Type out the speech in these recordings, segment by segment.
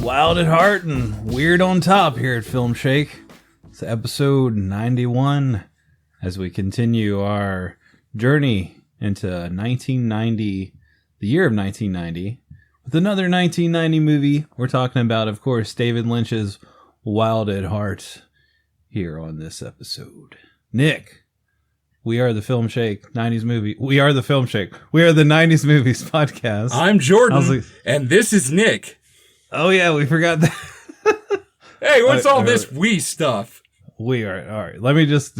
Wild at heart and weird on top here at Filmshake. It's episode 91 as we continue our journey into 1990, the year of 1990, with another 1990 movie. We're talking about, of course, David Lynch's Wild at Heart here on this episode. Nick, we are the Filmshake 90s movie. We are the Filmshake. We are the 90s movies podcast. I'm Jordan, and this is Nick. Oh yeah, we forgot that. Hey, what's all this we stuff? We are all right. Let me just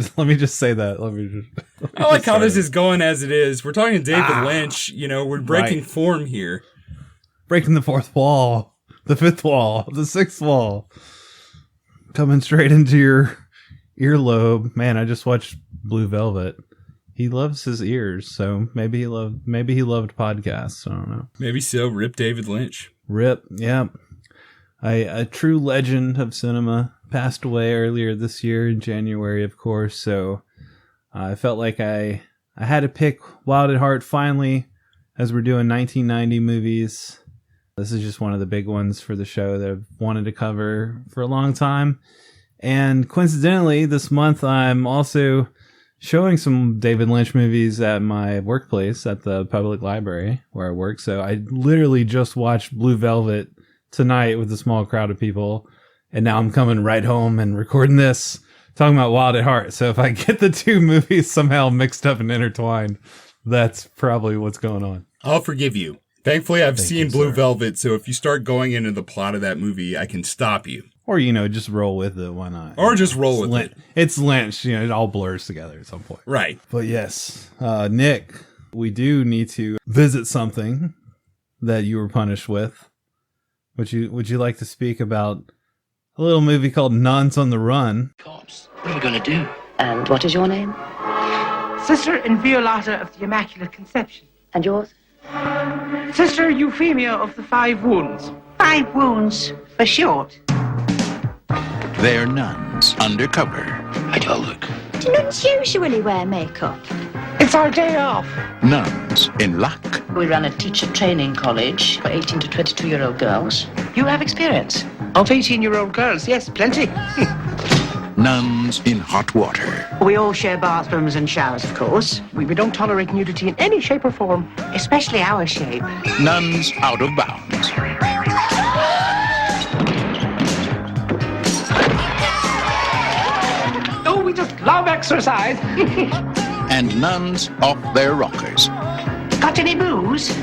say that. I like how this is going as it is. We're talking to David Lynch. You know, we're breaking form here. Breaking the fourth wall, the fifth wall, the sixth wall. Coming straight into your earlobe. Man, I just watched Blue Velvet. He loves his ears, so maybe he loved podcasts. I don't know. Maybe so. Rip David Lynch. Rip. Yeah. A true legend of cinema passed away earlier this year in January, of course. So I felt like I had to pick Wild at Heart finally, as we're doing 1990 movies. This is just one of the big ones for the show that I've wanted to cover for a long time. And coincidentally, this month I'm also showing some David Lynch movies at my workplace at the public library where I work. So I literally just watched Blue Velvet tonight with a small crowd of people. And now I'm coming right home and recording this, talking about Wild at Heart. So if I get the two movies somehow mixed up and intertwined, that's probably what's going on. I'll forgive you. Thankfully, I've seen Blue Velvet, so if you start going into the plot of that movie, I can stop you. Or, just roll with it. Why not? Or just roll with it. It's Lynch. It all blurs together at some point. Right. But yes, Nick, we do need to visit something that you were punished with. Would you like to speak about a little movie called Nuns on the Run? Cops, what are we going to do? And what is your name? Sister Inviolata of the Immaculate Conception. And yours? Sister Euphemia of the Five Wounds. 5 wounds, for short. They're nuns, undercover. How'd y'all look? Do nuns usually wear makeup? It's our day off. Nuns in luck. We run a teacher training college for 18 to 22-year-old girls. You have experience. Of 18-year-old girls, yes, plenty. Nuns in hot water. We all share bathrooms and showers, of course. We don't tolerate nudity in any shape or form. Especially our shape. Nuns out of bounds. Oh, we just love exercise. And nuns off their rockers. Got any booze?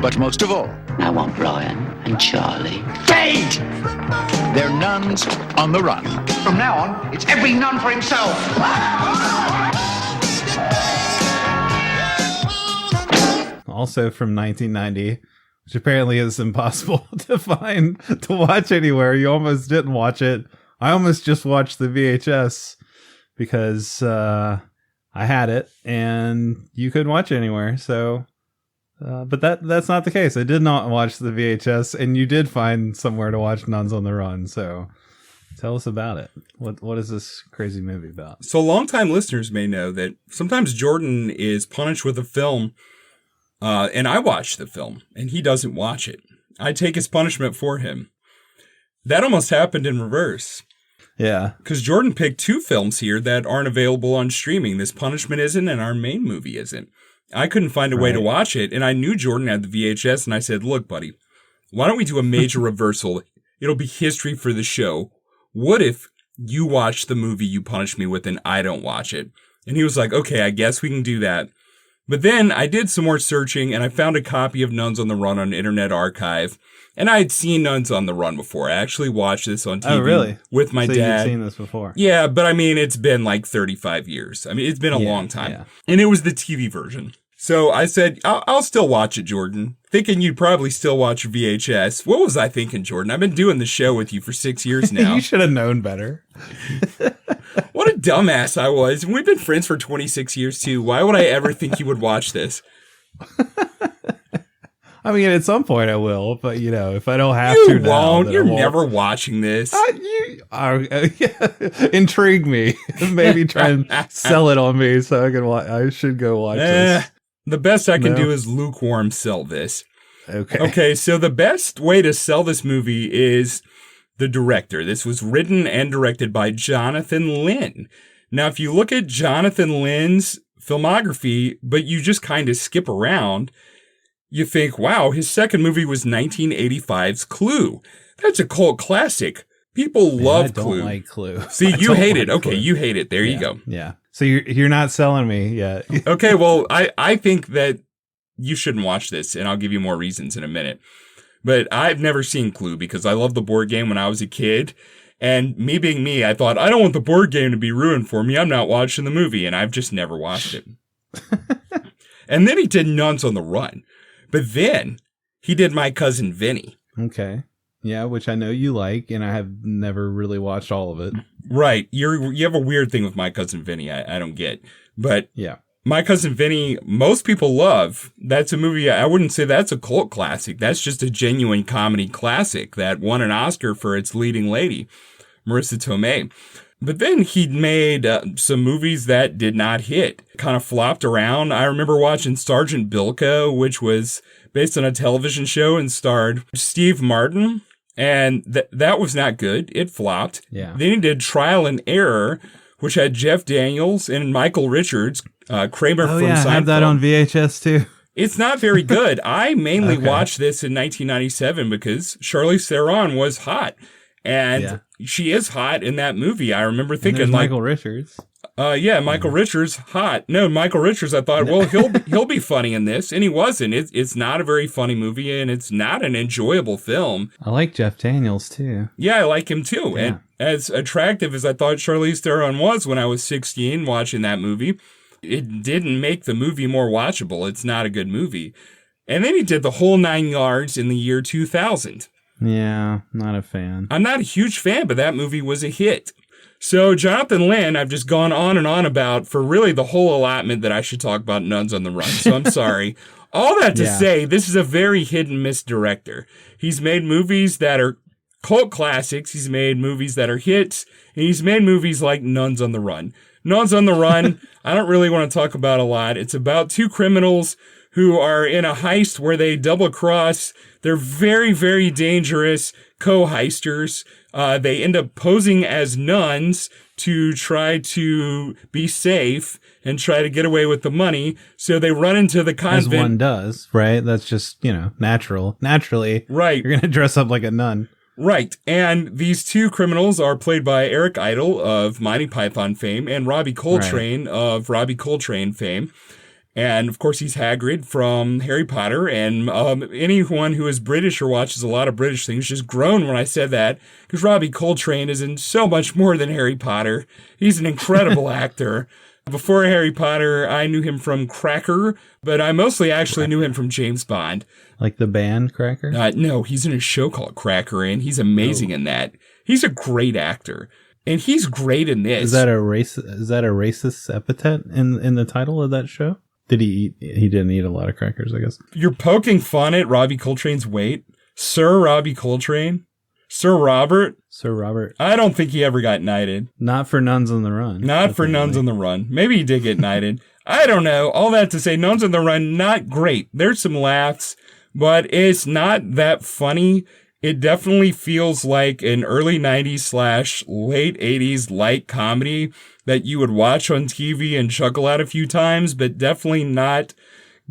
But most of all, I want Brian and Charlie. Fate! they're nuns on the run. From now on, it's every nun for himself. Also from 1990, which apparently is impossible to watch anywhere. You almost didn't watch it. I almost just watched the VHS because I had it and you couldn't watch it anywhere. So, but that's not the case. I did not watch the VHS, and you did find somewhere to watch Nuns on the Run. So tell us about it. What is this crazy movie about? So longtime listeners may know that sometimes Jordan is punished with a film, and I watch the film, and he doesn't watch it. I take his punishment for him. That almost happened in reverse. Yeah. Because Jordan picked two films here that aren't available on streaming. This punishment isn't, and our main movie isn't. I couldn't find a way to watch it, and I knew Jordan had the VHS, and I said, look, buddy, why don't we do a major reversal? It'll be history for the show. What if you watch the movie you punished me with and I don't watch it? And he was like, okay, I guess we can do that. But then I did some more searching, and I found a copy of Nuns on the Run on Internet Archive. And I had seen Nuns on the Run before. I actually watched this on TV with my dad. You've seen this before? Yeah, but I mean, it's been like 35 years. I mean, it's been a long time. Yeah. And it was the TV version. So I said, I'll still watch it, Jordan. Thinking you'd probably still watch VHS. What was I thinking, Jordan? I've been doing the show with you for 6 years now. You should have known better. What a dumbass I was. We've been friends for 26 years, too. Why would I ever think you would watch this? I mean, at some point I will, but if I don't have you to, won't. Now, You're never watching this. Intrigue me. Maybe try and sell it on me so I can. I should go watch this. The best I can do is lukewarm sell this. Okay, so the best way to sell this movie is the director. This was written and directed by Jonathan Lynn. Now, if you look at Jonathan Lynn's filmography, but you just kind of skip around, you think, wow, his second movie was 1985's Clue. That's a cult classic. People love Clue. I don't like Clue. See, you hate it. Okay, you hate it. There you go. Yeah. So you're not selling me yet. Okay, well, I think that you shouldn't watch this, and I'll give you more reasons in a minute. But I've never seen Clue because I loved the board game when I was a kid. And me being me, I thought, I don't want the board game to be ruined for me. I'm not watching the movie, and I've just never watched it. And then he did Nuns on the Run. But then he did My Cousin Vinny. Okay. Yeah, which I know you like, and I have never really watched all of it. Right. You have a weird thing with My Cousin Vinny I don't get. But yeah. My Cousin Vinny, most people love. That's a movie, I wouldn't say that's a cult classic. That's just a genuine comedy classic that won an Oscar for its leading lady, Marissa Tomei. But then he made some movies that did not hit, kind of flopped around. I remember watching Sergeant Bilko, which was based on a television show and starred Steve Martin. And that was not good. It flopped. Yeah. Then he did Trial and Error, which had Jeff Daniels and Michael Richards, Kramer from Seinfeld. I have that on VHS too. It's not very good. I mainly watched this in 1997 because Charlize Theron was hot. And she is hot in that movie. I remember thinking like Michael Richards. Michael Richards, hot. No, Michael Richards, I thought, well, he'll be funny in this. And he wasn't. It's not a very funny movie, and it's not an enjoyable film. I like Jeff Daniels, too. Yeah, I like him, too. Yeah. And as attractive as I thought Charlize Theron was when I was 16 watching that movie, it didn't make the movie more watchable. It's not a good movie. And then he did The Whole Nine Yards in the year 2000. Yeah, not a fan. I'm not a huge fan, but that movie was a hit. So Jonathan Lynn, I've just gone on and on about for really the whole allotment that I should talk about Nuns on the Run. So I'm sorry. All that to say, this is a very hit and miss director. He's made movies that are cult classics. He's made movies that are hits. And he's made movies like Nuns on the Run. Nuns on the Run, I don't really want to talk about a lot. It's about two criminals who are in a heist where they double cross. They're very, very dangerous co-heisters. They end up posing as nuns to try to be safe and try to get away with the money. So they run into the convent. As one does, right? That's just, natural. Naturally, right. You're going to dress up like a nun. Right. And these two criminals are played by Eric Idle of Monty Python fame and Robbie Coltrane of Robbie Coltrane fame. And, of course, he's Hagrid from Harry Potter. And anyone who is British or watches a lot of British things just groaned when I said that, because Robbie Coltrane is in so much more than Harry Potter. He's an incredible actor. Before Harry Potter, I knew him from Cracker, but I mostly actually knew him from James Bond. Like the band Cracker? No, he's in a show called Cracker, and he's amazing in that. He's a great actor. And he's great in this. Is that a racist epithet in the title of that show? Did he eat? He didn't eat a lot of crackers, I guess. You're poking fun at Robbie Coltrane's weight? Sir Robbie Coltrane? Sir Robert? Sir Robert. I don't think he ever got knighted. Not for Nuns on the Run. Not for Nuns on the Run. Maybe he did get knighted. I don't know. All that to say, Nuns on the Run, not great. There's some laughs, but it's not that funny. It definitely feels like an early 90s / late 80s light comedy that you would watch on TV and chuckle at a few times, but definitely not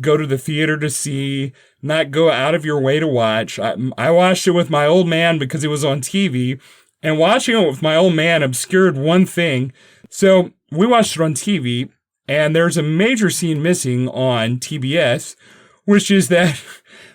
go to the theater to see, not go out of your way to watch. I watched it with my old man because it was on TV, and watching it with my old man obscured one thing. So we watched it on TV, and there's a major scene missing on TBS, which is that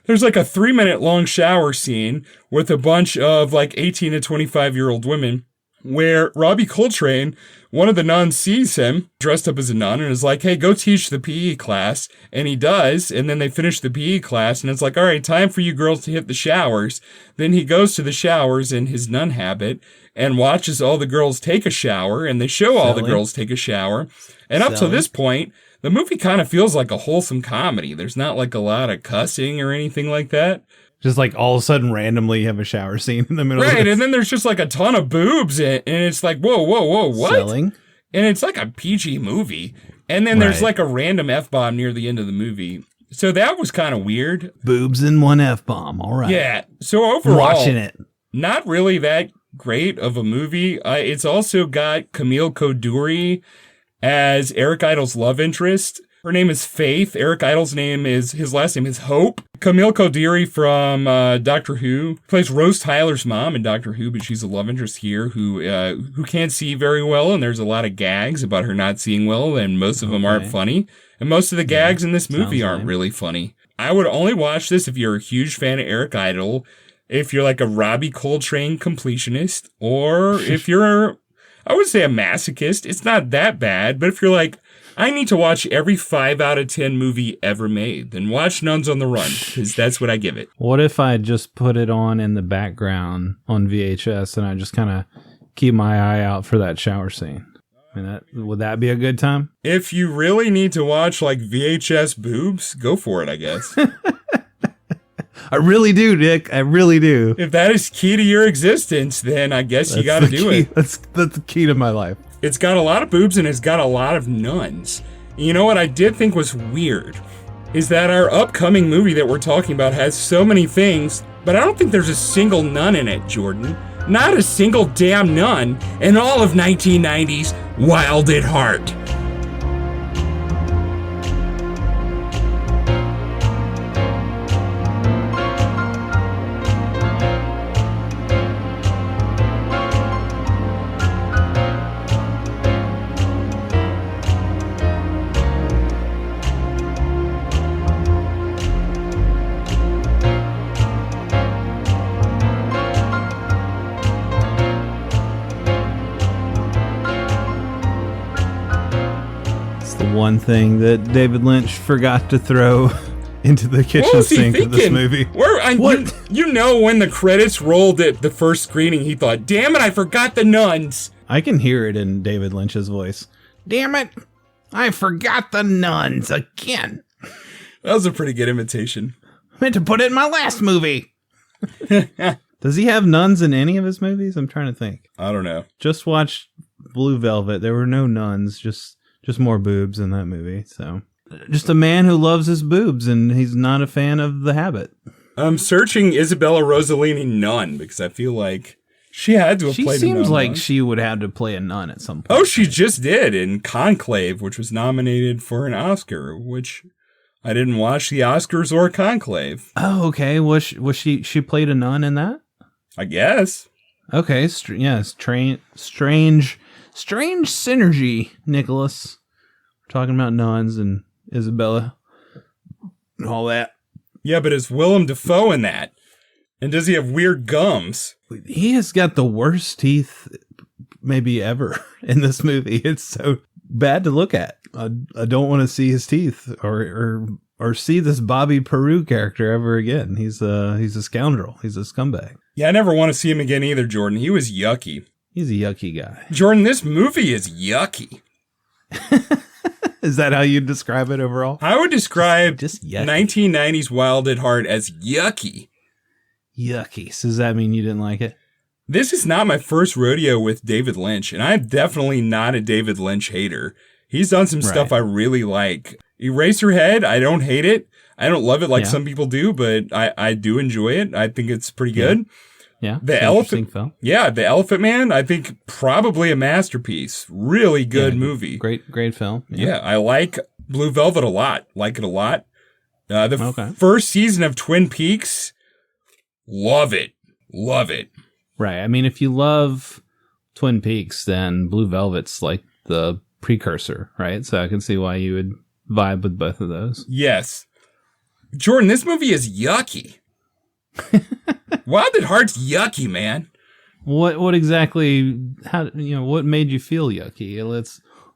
there's like a 3-minute long shower scene with a bunch of like 18 to 25-year-old women where Robbie Coltrane, one of the nuns, sees him dressed up as a nun and is like, hey, go teach the PE class. And he does. And then they finish the PE class and it's like, all right, time for you girls to hit the showers. Then he goes to the showers in his nun habit and watches all the girls take a shower, and they show all the girls take a shower. And up to this point, the movie kind of feels like a wholesome comedy. There's not like a lot of cussing or anything like that. Just like all of a sudden randomly you have a shower scene in the middle of Right, this. and then there's just like a ton of boobs and it's like, whoa, what? Selling? And it's like a PG movie. And then there's like a random F-bomb near the end of the movie. So that was kind of weird. Boobs and one F-bomb. All right. Yeah. So overall, watching it. Not really that great of a movie. It's also got Camille Coduri as Eric Idle's love interest. Her name is Faith. Eric Idle's his last name is Hope. Camille Coduri from Doctor Who plays Rose Tyler's mom in Doctor Who, but she's a love interest here who can't see very well, and there's a lot of gags about her not seeing well, and most of them aren't funny. And most of the gags in this movie aren't really funny. I would only watch this if you're a huge fan of Eric Idle, if you're like a Robbie Coltrane completionist, or if you're, I would say, a masochist. It's not that bad, but if you're like, I need to watch every 5 out of 10 movie ever made, then watch Nuns on the Run, because that's what I give it. What if I just put it on in the background on VHS and I just kind of keep my eye out for that shower scene? I mean, would that be a good time? If you really need to watch like VHS boobs, go for it, I guess. I really do, Nick. I really do. If that is key to your existence, then I guess you got to do it. That's the key to my life. It's got a lot of boobs and it's got a lot of nuns. You know what I did think was weird is that our upcoming movie that we're talking about has so many things, but I don't think there's a single nun in it, Jordan. Not a single damn nun in all of 1990's Wild at Heart. One thing that David Lynch forgot to throw into the kitchen sink of this movie. You know, when the credits rolled at the first screening, he thought, damn it, I forgot the nuns. I can hear it in David Lynch's voice. Damn it, I forgot the nuns again. That was a pretty good imitation. I meant to put it in my last movie. Does he have nuns in any of his movies? I'm trying to think. I don't know. Just watched Blue Velvet. There were no nuns, just more boobs in that movie. So, just a man who loves his boobs, and he's not a fan of The Habit. I'm searching Isabella Rossellini nun because I feel like she had to have played a nun. She seems like she would have to play a nun at some point. Oh, she just did in Conclave, which was nominated for an Oscar, which I didn't watch the Oscars or Conclave. Oh, okay. Was she played a nun in that? I guess. Okay. Strange synergy, Nicolas. We're talking about nuns and Isabella and all that. Yeah, but is Willem Dafoe in that? And does he have weird gums? He has got the worst teeth maybe ever in this movie. It's so bad to look at. I don't want to see his teeth or see this Bobby Peru character ever again. He's a scoundrel. He's a scumbag. Yeah, I never want to see him again either, Jordan. He was yucky. He's a yucky guy. Jordan, this movie is yucky. Is that how you describe it overall? I would describe just 1990s Wild at Heart as yucky. Yucky. So does that mean you didn't like it? This is not my first rodeo with David Lynch, and I'm definitely not a David Lynch hater. He's done some stuff I really like. Eraserhead, I don't hate it. I don't love it like some people do, but I do enjoy it. I think it's pretty good. Yeah. The Elephant film. Yeah, The Elephant Man, I think probably a masterpiece. Really good movie. Great film. Yeah, I like Blue Velvet a lot. Like it a lot. The first season of Twin Peaks, love it. Love it. Right. I mean, if you love Twin Peaks, then Blue Velvet's like the precursor, right? So I can see why you would vibe with both of those. Yes. Jordan, this movie is yucky. Wild at Heart's yucky, man. What exactly? How what made you feel yucky?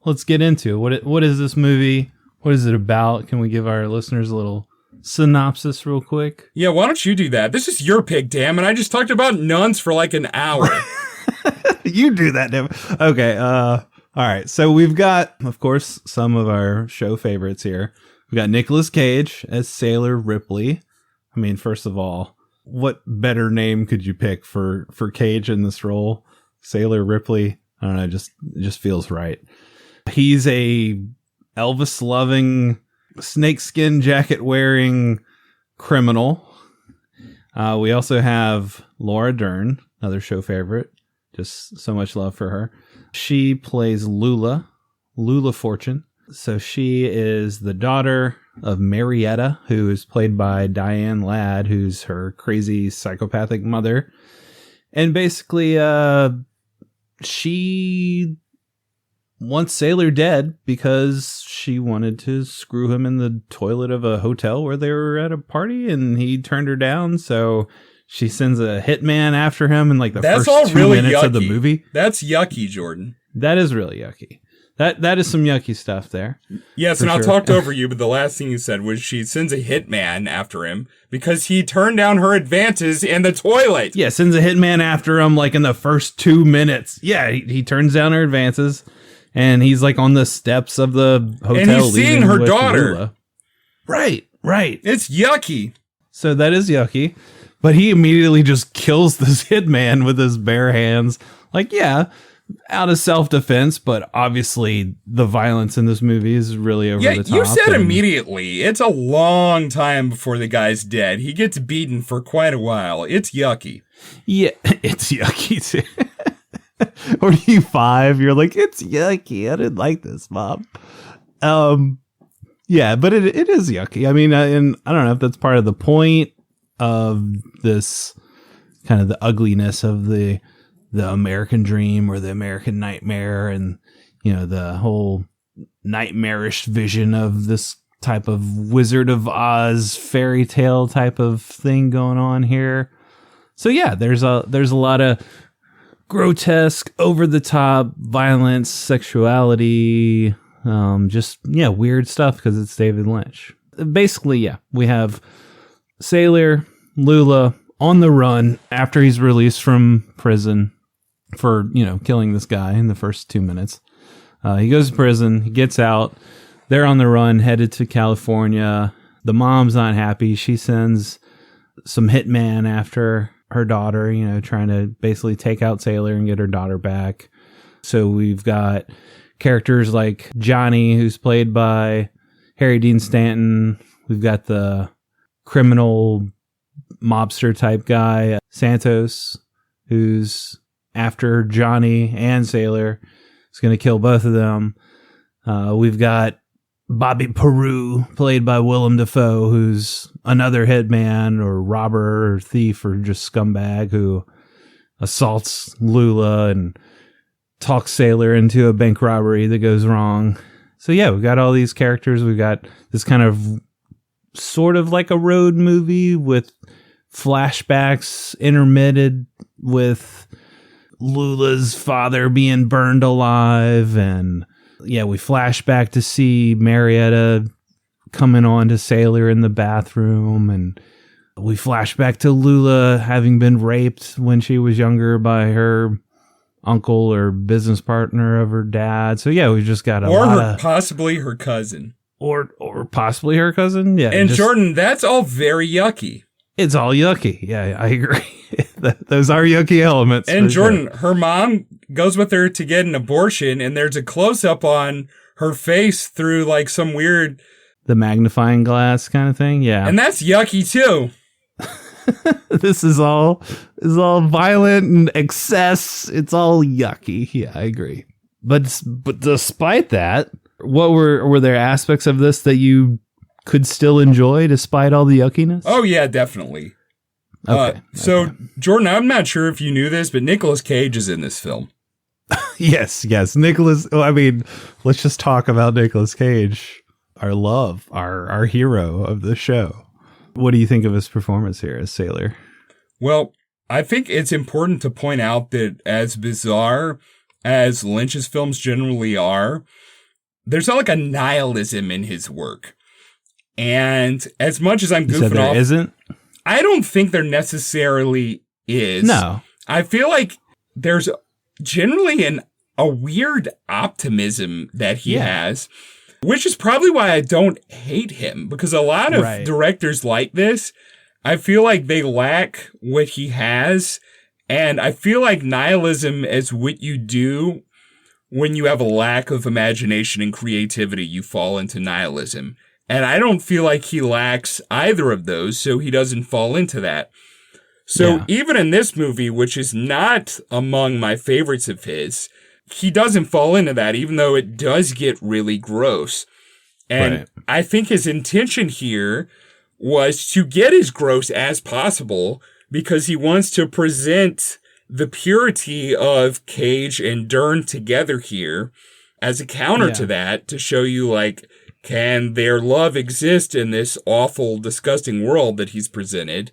Let's get into it. What is this movie? What is it about? Can we give our listeners a little synopsis real quick? Yeah, why don't you do that? This is your pick, damn, and I just talked about nuns for like an hour. You do that, damn. Okay. All right. So we've got, of course, some of our show favorites here. We got Nicolas Cage as Sailor Ripley. I mean, first of all, what better name could you pick for Cage in this role? Sailor Ripley. I don't know. It just feels right. He's a Elvis loving snakeskin jacket wearing criminal. We also have Laura Dern, another show favorite. Just so much love for her. She plays Lula Fortune. So she is the daughter of Marietta, who is played by Diane Ladd, who's her crazy psychopathic mother. And basically, she wants Sailor dead because she wanted to screw him in the toilet of a hotel where they were at a party, and he turned her down. So she sends a hitman after him in like the first 2 minutes of the movie. That's yucky, Jordan. That is really yucky. That is some yucky stuff there. Yes, and I talked over you, but the last thing you said was she sends a hitman after him because he turned down her advances in the toilet. Yeah, sends a hitman after him like in the first 2 minutes. Yeah, he turns down her advances, and he's like on the steps of the hotel. And he's seeing her daughter. Lula. Right. It's yucky. So that is yucky. But he immediately just kills this hitman with his bare hands. Like, yeah, out of self-defense, but obviously the violence in this movie is really over the top. You said immediately. It's a long time before the guy's dead. He gets beaten for quite a while. It's yucky. Yeah, it's yucky too. Or you 5, you're like, it's yucky. I didn't like this, Mom. Yeah, but it is yucky. I mean, and I don't know if that's part of the point of this kind of the ugliness of the American dream or the American nightmare, and, you know, the whole nightmarish vision of this type of Wizard of Oz fairy tale type of thing going on here. So yeah, there's a lot of grotesque, over the top violence, sexuality, weird stuff because it's David Lynch. Basically, yeah, we have Sailor Lula on the run after he's released from prison for, killing this guy in the first 2 minutes. He goes to prison, he gets out, they're on the run, headed to California. The mom's not happy. She sends some hitman after her daughter, trying to basically take out Sailor and get her daughter back. So we've got characters like Johnny, who's played by Harry Dean Stanton. We've got the criminal mobster type guy, Santos, who's after Johnny and Sailor. He's going to kill both of them. We've got Bobby Peru, played by Willem Dafoe, who's another hitman or robber or thief or just scumbag who assaults Lula and talks Sailor into a bank robbery that goes wrong. So yeah, we've got all these characters. We've got this kind of sort of like a road movie with flashbacks intermitted with Lula's father being burned alive, and yeah, we flash back to see Marietta coming on to Sailor in the bathroom, and we flash back to Lula having been raped when she was younger by her uncle or business partner of her dad. So yeah, we just got possibly her cousin. Or possibly her cousin. Yeah. And Jordan, that's all very yucky. It's all yucky. Yeah, I agree. Those are yucky elements. And Jordan, her mom goes with her to get an abortion, and there's a close-up on her face through like some weird... the magnifying glass kind of thing. Yeah. And that's yucky too. This is all violent and excess. It's all yucky. Yeah, I agree. But despite that, what were there aspects of this that you could still enjoy despite all the yuckiness? Oh yeah, definitely. Okay. So Jordan, I'm not sure if you knew this, but Nicolas Cage is in this film. Yes. Nicolas. I mean, let's just talk about Nicolas Cage, our love, our hero of the show. What do you think of his performance here as Sailor? Well, I think it's important to point out that as bizarre as Lynch's films generally are, there's not like a nihilism in his work. And as much as I'm goofing off, isn't? I don't think there necessarily is. No. I feel like there's generally a weird optimism that he has, which is probably why I don't hate him, because a lot of directors like this, I feel like they lack what he has. And I feel like nihilism is what you do when you have a lack of imagination and creativity. You fall into nihilism. And I don't feel like he lacks either of those, so he doesn't fall into that. So even in this movie, which is not among my favorites of his, he doesn't fall into that, even though it does get really gross. And I think his intention here was to get as gross as possible because he wants to present the purity of Cage and Dern together here as a counter to that, to show you, like, can their love exist in this awful, disgusting world that he's presented?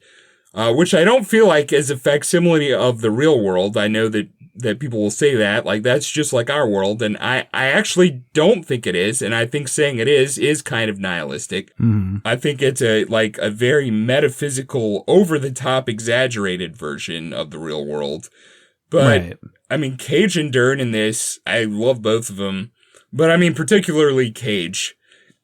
Which I don't feel like is a facsimile of the real world. I know that people will say that, like, that's just like our world. And I actually don't think it is. And I think saying it is kind of nihilistic. Mm. I think it's a very metaphysical, over-the-top, exaggerated version of the real world. But, I mean, Cage and Dern in this, I love both of them. But, I mean, particularly Cage.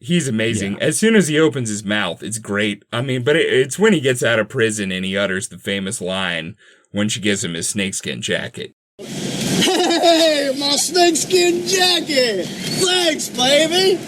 He's amazing. Yeah. As soon as he opens his mouth, it's great. I mean, but it's when he gets out of prison and he utters the famous line when she gives him his snakeskin jacket. Hey, my snakeskin jacket! Thanks, baby!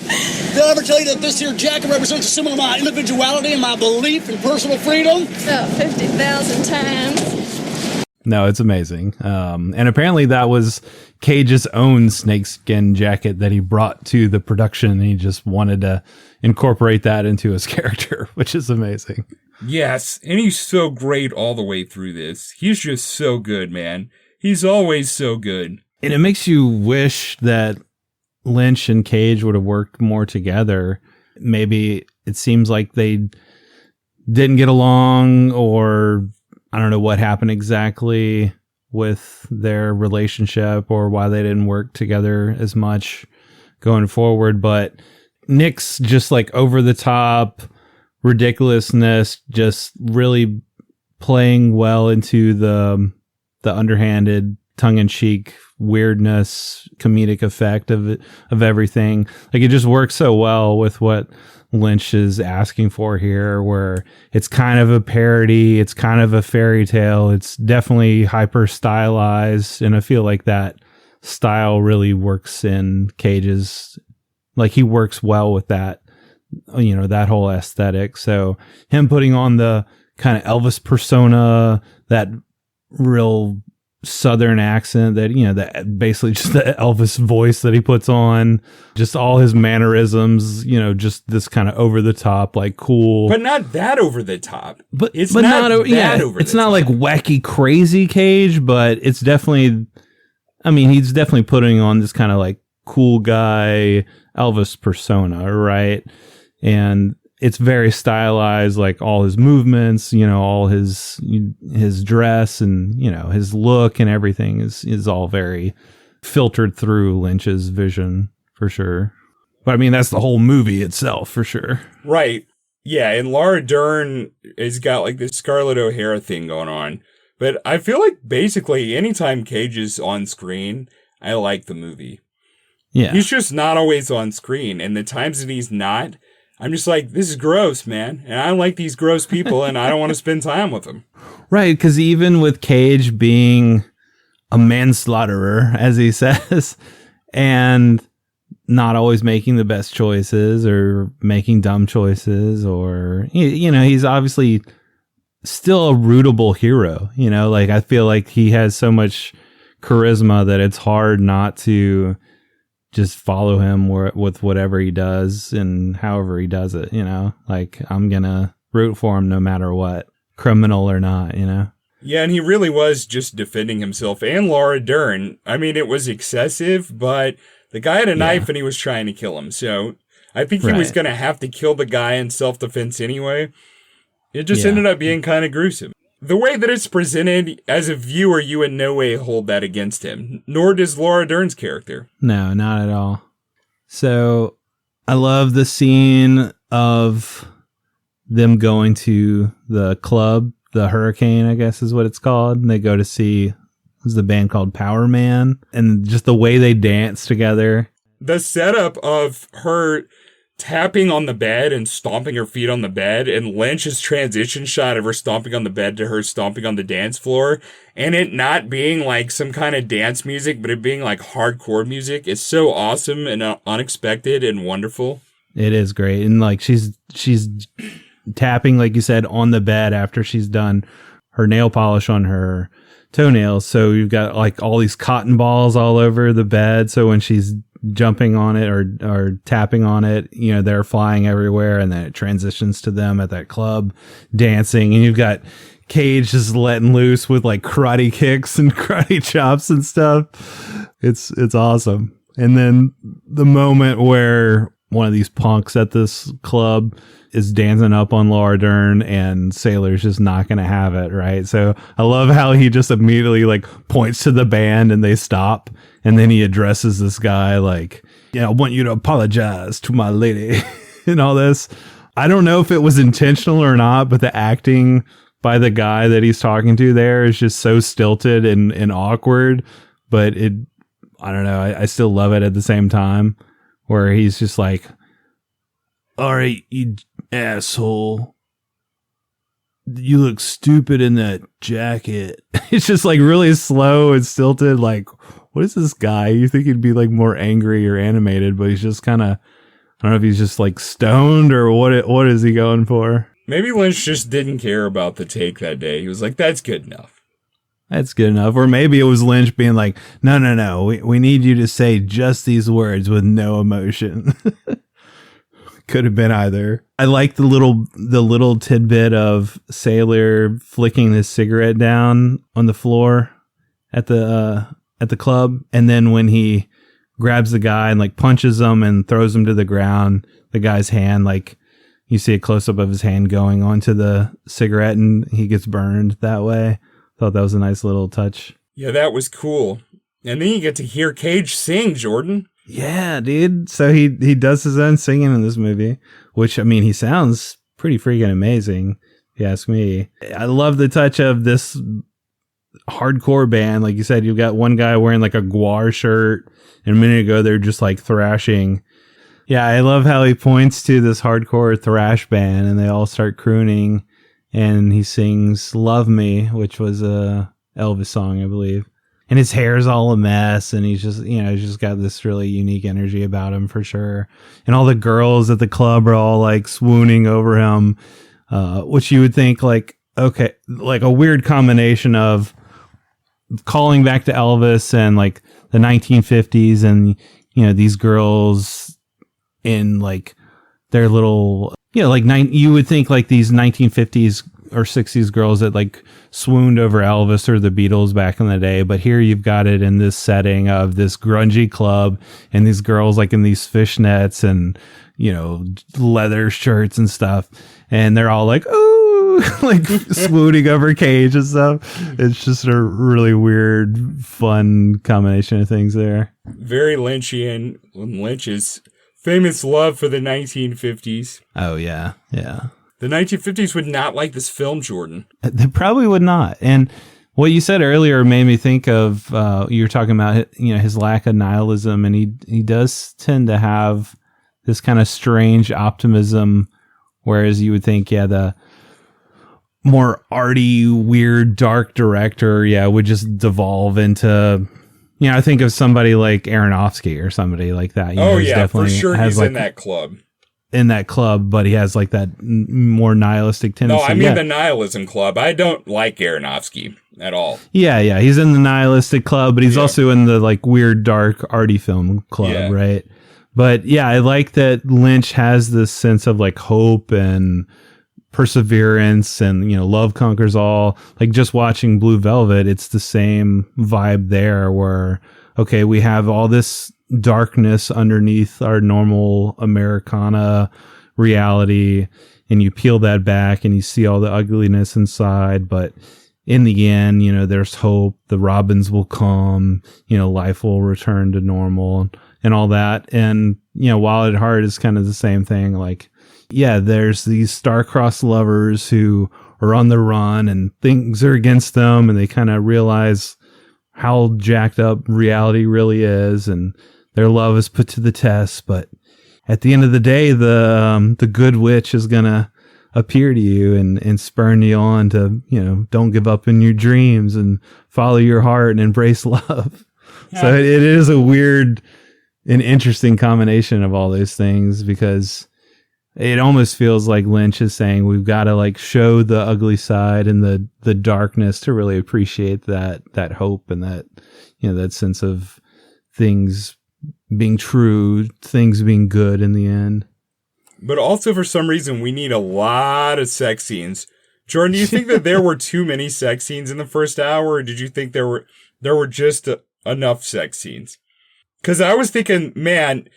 Did I ever tell you that this here jacket represents a symbol of my individuality and my belief in personal freedom? About 50,000 times. No, it's amazing. And apparently that was Cage's own snakeskin jacket that he brought to the production, and he just wanted to incorporate that into his character, which is amazing. Yes, and he's so great all the way through this. He's just so good, man. He's always so good. And it makes you wish that Lynch and Cage would have worked more together. Maybe it seems like they didn't get along, or I don't know what happened exactly with their relationship or why they didn't work together as much going forward. But Nick's just like over the top ridiculousness, just really playing well into the underhanded, tongue-in-cheek weirdness, comedic effect of everything. Like, it just works so well with what Lynch is asking for here, where it's kind of a parody, it's kind of a fairy tale, it's definitely hyper stylized, and I feel like that style really works in Cage's, like, he works well with that, you know, that whole aesthetic. So him putting on the kind of Elvis persona, that real Southern accent, that, you know, that basically just the Elvis voice that he puts on, just all his mannerisms, you know, just this kind of over the top, like, cool, but not that over the top. But it's not over it's not like wacky crazy Cage, but it's definitely, I mean, he's definitely putting on this kind of like cool guy Elvis persona, right? And it's very stylized, like all his movements, you know, all his dress, and, you know, his look and everything is all very filtered through Lynch's vision, for sure. But I mean, that's the whole movie itself, for sure. Right. Yeah, and Laura Dern has got like this Scarlett O'Hara thing going on. But I feel like basically anytime Cage is on screen, I like the movie. Yeah. He's just not always on screen. And the times that he's not, I'm just like, this is gross, man. And I like these gross people, and I don't want to spend time with them. Right, because even with Cage being a manslaughterer, as he says, and not always making the best choices or making dumb choices, or, you know, he's obviously still a rootable hero. You know, like, I feel like he has so much charisma that it's hard not to just follow him with whatever he does and however he does it, you know? Like, I'm gonna root for him no matter what, criminal or not, you know? Yeah, and he really was just defending himself and Laura Dern. I mean, it was excessive, but the guy had a knife and he was trying to kill him. So I think he was going to have to kill the guy in self-defense anyway. It just ended up being kind of gruesome. The way that it's presented, as a viewer, you in no way hold that against him, nor does Laura Dern's character. No, not at all. So I love the scene of them going to the club, the Hurricane, I guess is what it's called. And they go to see, the band called Power Man, and just the way they dance together. The setup of her tapping on the bed and stomping her feet on the bed, and Lynch's transition shot of her stomping on the bed to her stomping on the dance floor, and it not being like some kind of dance music, but it being like hardcore music, is so awesome and unexpected and wonderful. It is great. And like she's tapping, like you said, on the bed after she's done her nail polish on her toenails. So you've got like all these cotton balls all over the bed. So when she's jumping on it or tapping on it, you know, they're flying everywhere, and then it transitions to them at that club dancing, and you've got Cage just letting loose with like karate kicks and karate chops and stuff. It's awesome. And then the moment where one of these punks at this club is dancing up on Laura Dern and Sailor's just not going to have it, right? So I love how he just immediately like points to the band and they stop, and then he addresses this guy like, yeah, I want you to apologize to my lady and all this. I don't know if it was intentional or not, but the acting by the guy that he's talking to there is just so stilted and awkward, but I don't know. I still love it at the same time, where he's just like, all right, you asshole, you look stupid in that jacket. It's just like really slow and stilted. Like, what is this guy? You think he'd be like more angry or animated, but he's just kind of, I don't know if he's just like stoned or what is he going for? Maybe Lynch just didn't care about the take that day. He was like, that's good enough. That's good enough. Or maybe it was Lynch being like, no. We need you to say just these words with no emotion. Could have been either. I like the little tidbit of Sailor flicking his cigarette down on the floor at the club, and then when he grabs the guy and like punches him and throws him to the ground, the guy's hand, like you see a close up of his hand going onto the cigarette, and he gets burned that way. Thought that was a nice little touch. Yeah, that was cool. And then you get to hear Cage sing, Jordan. Yeah, dude. So he does his own singing in this movie, which, I mean, he sounds pretty freaking amazing, if you ask me. I love the touch of this hardcore band. Like you said, you've got one guy wearing like a Guar shirt, and a minute ago they're just like thrashing. Yeah, I love how he points to this hardcore thrash band, and they all start crooning, and he sings Love Me, which was a Elvis song, I believe. And his hair's all a mess, and he's just got this really unique energy about him for sure. And all the girls at the club are all like swooning over him, which you would think like, okay, like a weird combination of calling back to Elvis and like the 1950s, and, you know, these girls in like their little, you know, like you would think like these 1950s or 60s girls that like swooned over Elvis or the Beatles back in the day, but here you've got it in this setting of this grungy club, and these girls like in these fishnets and, you know, leather shirts and stuff, and they're all like, ooh, like swooning over Cage and stuff. It's just a really weird, fun combination of things there. Very Lynchian. Lynch's famous love for the 1950s. Oh yeah, yeah. The 1950s would not like this film, Jordan. They probably would not. And what you said earlier made me think of, you were talking about, you know, his lack of nihilism, and he does tend to have this kind of strange optimism, whereas you would think, yeah, the more arty, weird, dark director, yeah, would just devolve into, you know, I think of somebody like Aronofsky or somebody like that. You know, yeah, for sure he's like, in that club. In that club, but he has like that more nihilistic tendency. No, I mean the nihilism club. I don't like Aronofsky at all. Yeah. He's in the nihilistic club, but he's also in the like weird, dark, arty film club, right? But yeah, I like that Lynch has this sense of like hope and perseverance, and, you know, love conquers all. Like just watching Blue Velvet, it's the same vibe there, where, okay, we have all this darkness underneath our normal Americana reality, and you peel that back and you see all the ugliness inside, but in the end, you know, there's hope. The robins will come, you know, life will return to normal and all that. And, you know, Wild at Heart is kind of the same thing. Like, yeah, there's these star-crossed lovers who are on the run and things are against them, and they kind of realize how jacked up reality really is, and their love is put to the test. But at the end of the day, the good witch is gonna appear to you and spurn you on to, you know, don't give up in your dreams and follow your heart and embrace love. Yeah. So it is a weird an interesting combination of all those things, because it almost feels like Lynch is saying we've got to like show the ugly side and the darkness to really appreciate that hope and that, you know, that sense of things being true, things being good in the end. But also, for some reason, we need a lot of sex scenes. Jordan, do you think that there were too many sex scenes in the first hour, or did you think there were just enough sex scenes? Because I was thinking, man,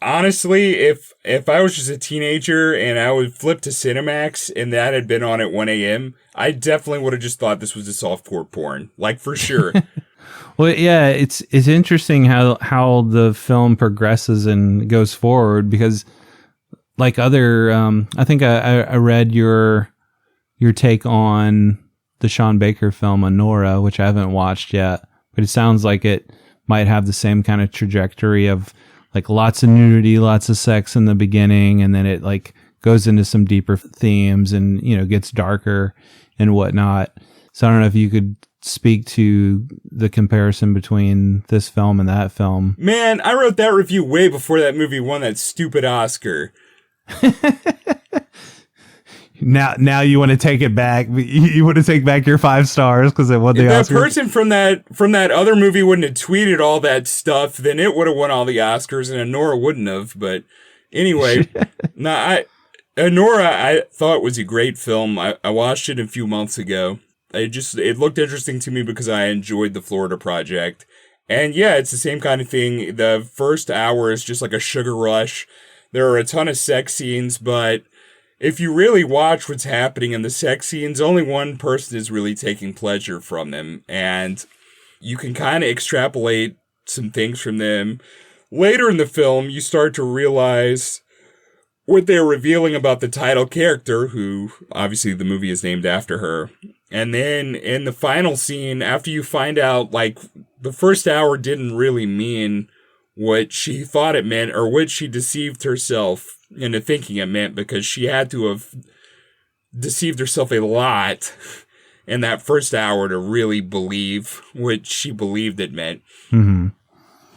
honestly, if I was just a teenager and I would flip to Cinemax and that had been on at 1 a.m., I definitely would have just thought this was a softcore porn, like for sure. Well, yeah, it's interesting how the film progresses and goes forward, because like other, I think I read your take on the Sean Baker film Honora, which I haven't watched yet, but it sounds like it might have the same kind of trajectory of like lots of nudity, lots of sex in the beginning, and then it like goes into some deeper themes and, you know, gets darker and whatnot. So I don't know if you could speak to the comparison between this film and that film. Man, I wrote that review way before that movie won that stupid Oscar. Now you want to take it back. You want to take back your 5 stars because it won the Oscar. If that person from that other movie wouldn't have tweeted all that stuff, then it would have won all the Oscars, and Honora wouldn't have. But anyway, Honora, I thought was a great film. I watched it a few months ago. It looked interesting to me because I enjoyed the Florida Project. And yeah, it's the same kind of thing. The first hour is just like a sugar rush. There are a ton of sex scenes, but if you really watch what's happening in the sex scenes, only one person is really taking pleasure from them. And you can kind of extrapolate some things from them. Later in the film, you start to realize what they're revealing about the title character, who obviously the movie is named after her. And then in the final scene, after you find out, like, the first hour didn't really mean what she thought it meant, or what she deceived herself into thinking it meant, because she had to have deceived herself a lot in that first hour to really believe what she believed it meant. Mm-hmm.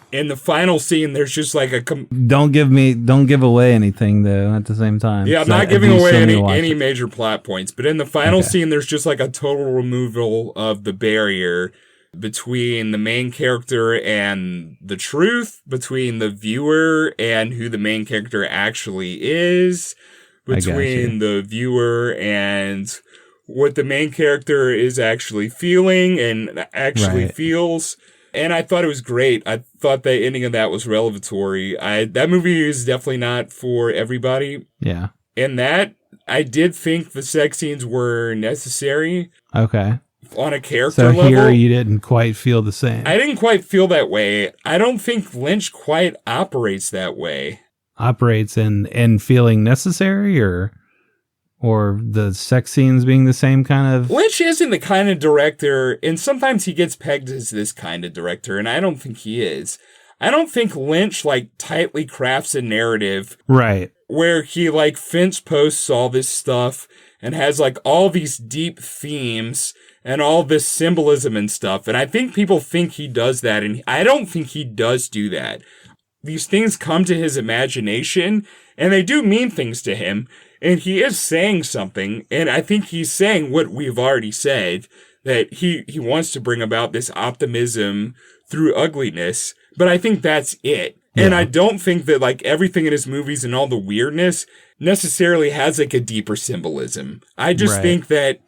In the final scene, there's just like a... Don't give away anything, though, at the same time. Yeah, I'm not giving away any major plot points, but in the final scene, there's just like a total removal of the barrier between the main character and the truth, between the viewer and who the main character actually is, between the viewer and what the main character is actually feeling and actually feels. And I thought it was great. I thought the ending of that was revelatory. That movie is definitely not for everybody. Yeah. And that, I did think the sex scenes were necessary. Okay. On a character level. So here you didn't quite feel the same. I didn't quite feel that way. I don't think Lynch quite operates that way. Operates in feeling necessary, or the sex scenes being the same kind of... Lynch isn't the kind of director, and sometimes he gets pegged as this kind of director, and I don't think he is. I don't think Lynch, like, tightly crafts a narrative. Right. Where he, like, fence posts all this stuff and has, like, all these deep themes and all this symbolism and stuff. And I think people think he does that, and I don't think he does do that. These things come to his imagination, and they do mean things to him. And he is saying something, and I think he's saying what we've already said, that he wants to bring about this optimism through ugliness, but I think that's it. Yeah. And I don't think that, like, everything in his movies and all the weirdness necessarily has, like, a deeper symbolism. I just think that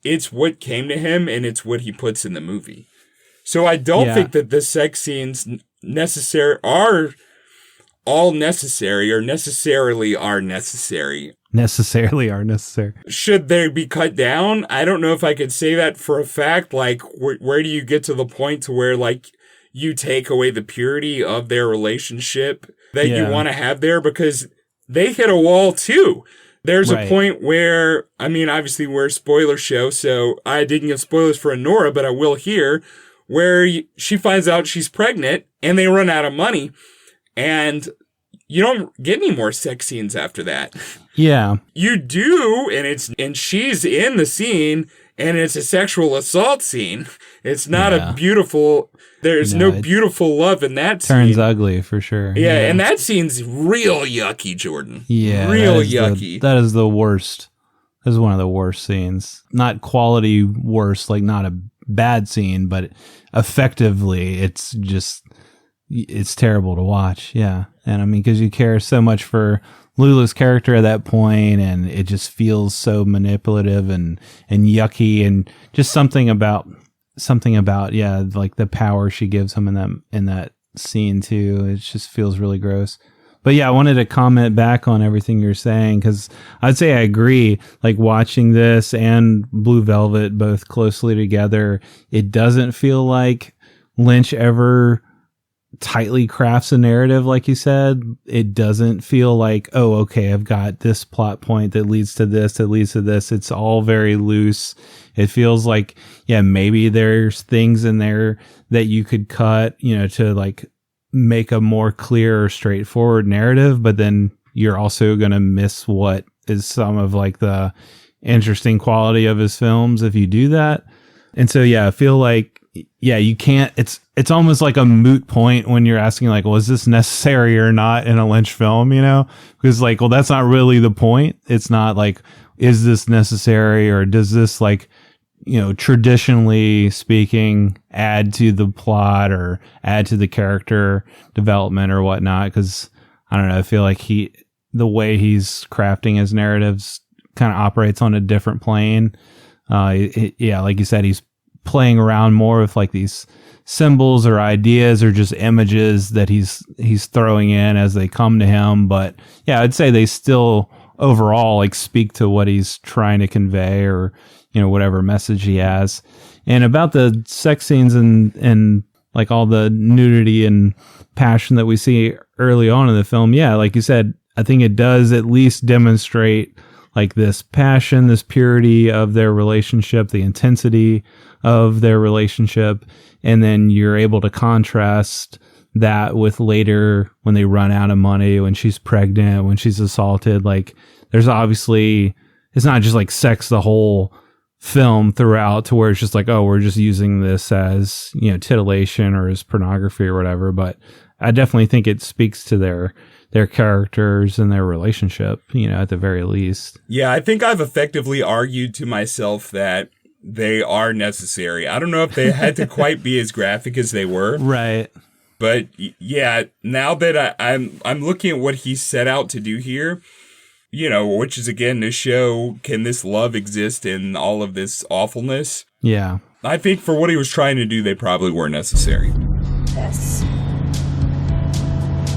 it's what came to him, and it's what he puts in the movie. So I don't think that the sex scenes are all necessary, or necessarily are necessary. Necessarily are necessary. Should they be cut down? I don't know if I could say that for a fact. Like, where do you get to the point to where, like, you take away the purity of their relationship that you want to have there? Because they hit a wall too. There's a point where, I mean, obviously we're a spoiler show, so I didn't give spoilers for Honora, but I will here, where she finds out she's pregnant and they run out of money, and you don't get any more sex scenes after that. Yeah. You do, and she's in the scene, and it's a sexual assault scene. It's not a beautiful There's no beautiful love in that scene. Turns ugly for sure. Yeah, and that scene's real yucky, Jordan. Yeah. Real yucky. That is the worst. That is one of the worst scenes. Not quality worst, like not a bad scene, but effectively it's terrible to watch. Yeah. And I mean, because you care so much for Lula's character at that point, and it just feels so manipulative and yucky, and just something about like the power she gives him in that scene too. It just feels really gross. But yeah, I wanted to comment back on everything you're saying, because I'd say I agree. Like watching this and Blue Velvet both closely together, it doesn't feel like Lynch ever tightly crafts a narrative, like you said. It doesn't feel like, oh, okay, I've got this plot point that leads to this, that leads to this. It's all very loose. It feels like, yeah, maybe there's things in there that you could cut, to like make a more clear or straightforward narrative, but then you're also going to miss what is some of like the interesting quality of his films if you do that. And so, yeah, I feel like, yeah, you can't, it's almost like a moot point when you're asking like, well, is this necessary or not in a Lynch film, because like, well, that's not really the point. It's not like, is this necessary, or does this like, traditionally speaking, add to the plot or add to the character development or whatnot? Because I don't know, I feel like the way he's crafting his narratives kind of operates on a different plane. Yeah, like you said, he's playing around more with like these symbols or ideas or just images that he's throwing in as they come to him. But yeah, I'd say they still overall like speak to what he's trying to convey, or whatever message he has. And about the sex scenes and like all the nudity and passion that we see early on in the film, yeah, like you said, I think it does at least demonstrate like this passion, this purity of their relationship, the intensity of their relationship. And then you're able to contrast that with later when they run out of money, when she's pregnant, when she's assaulted. Like there's obviously, it's not just like sex the whole film throughout, to where it's just like, oh, we're just using this as, titillation or as pornography or whatever. But I definitely think it speaks to their characters and their relationship, at the very least. Yeah, I think I've effectively argued to myself that they are necessary. I don't know if they had to quite be as graphic as they were. Right. But yeah, now that I'm looking at what he set out to do here, which is again to show, can this love exist in all of this awfulness? Yeah. I think for what he was trying to do, they probably were necessary. That's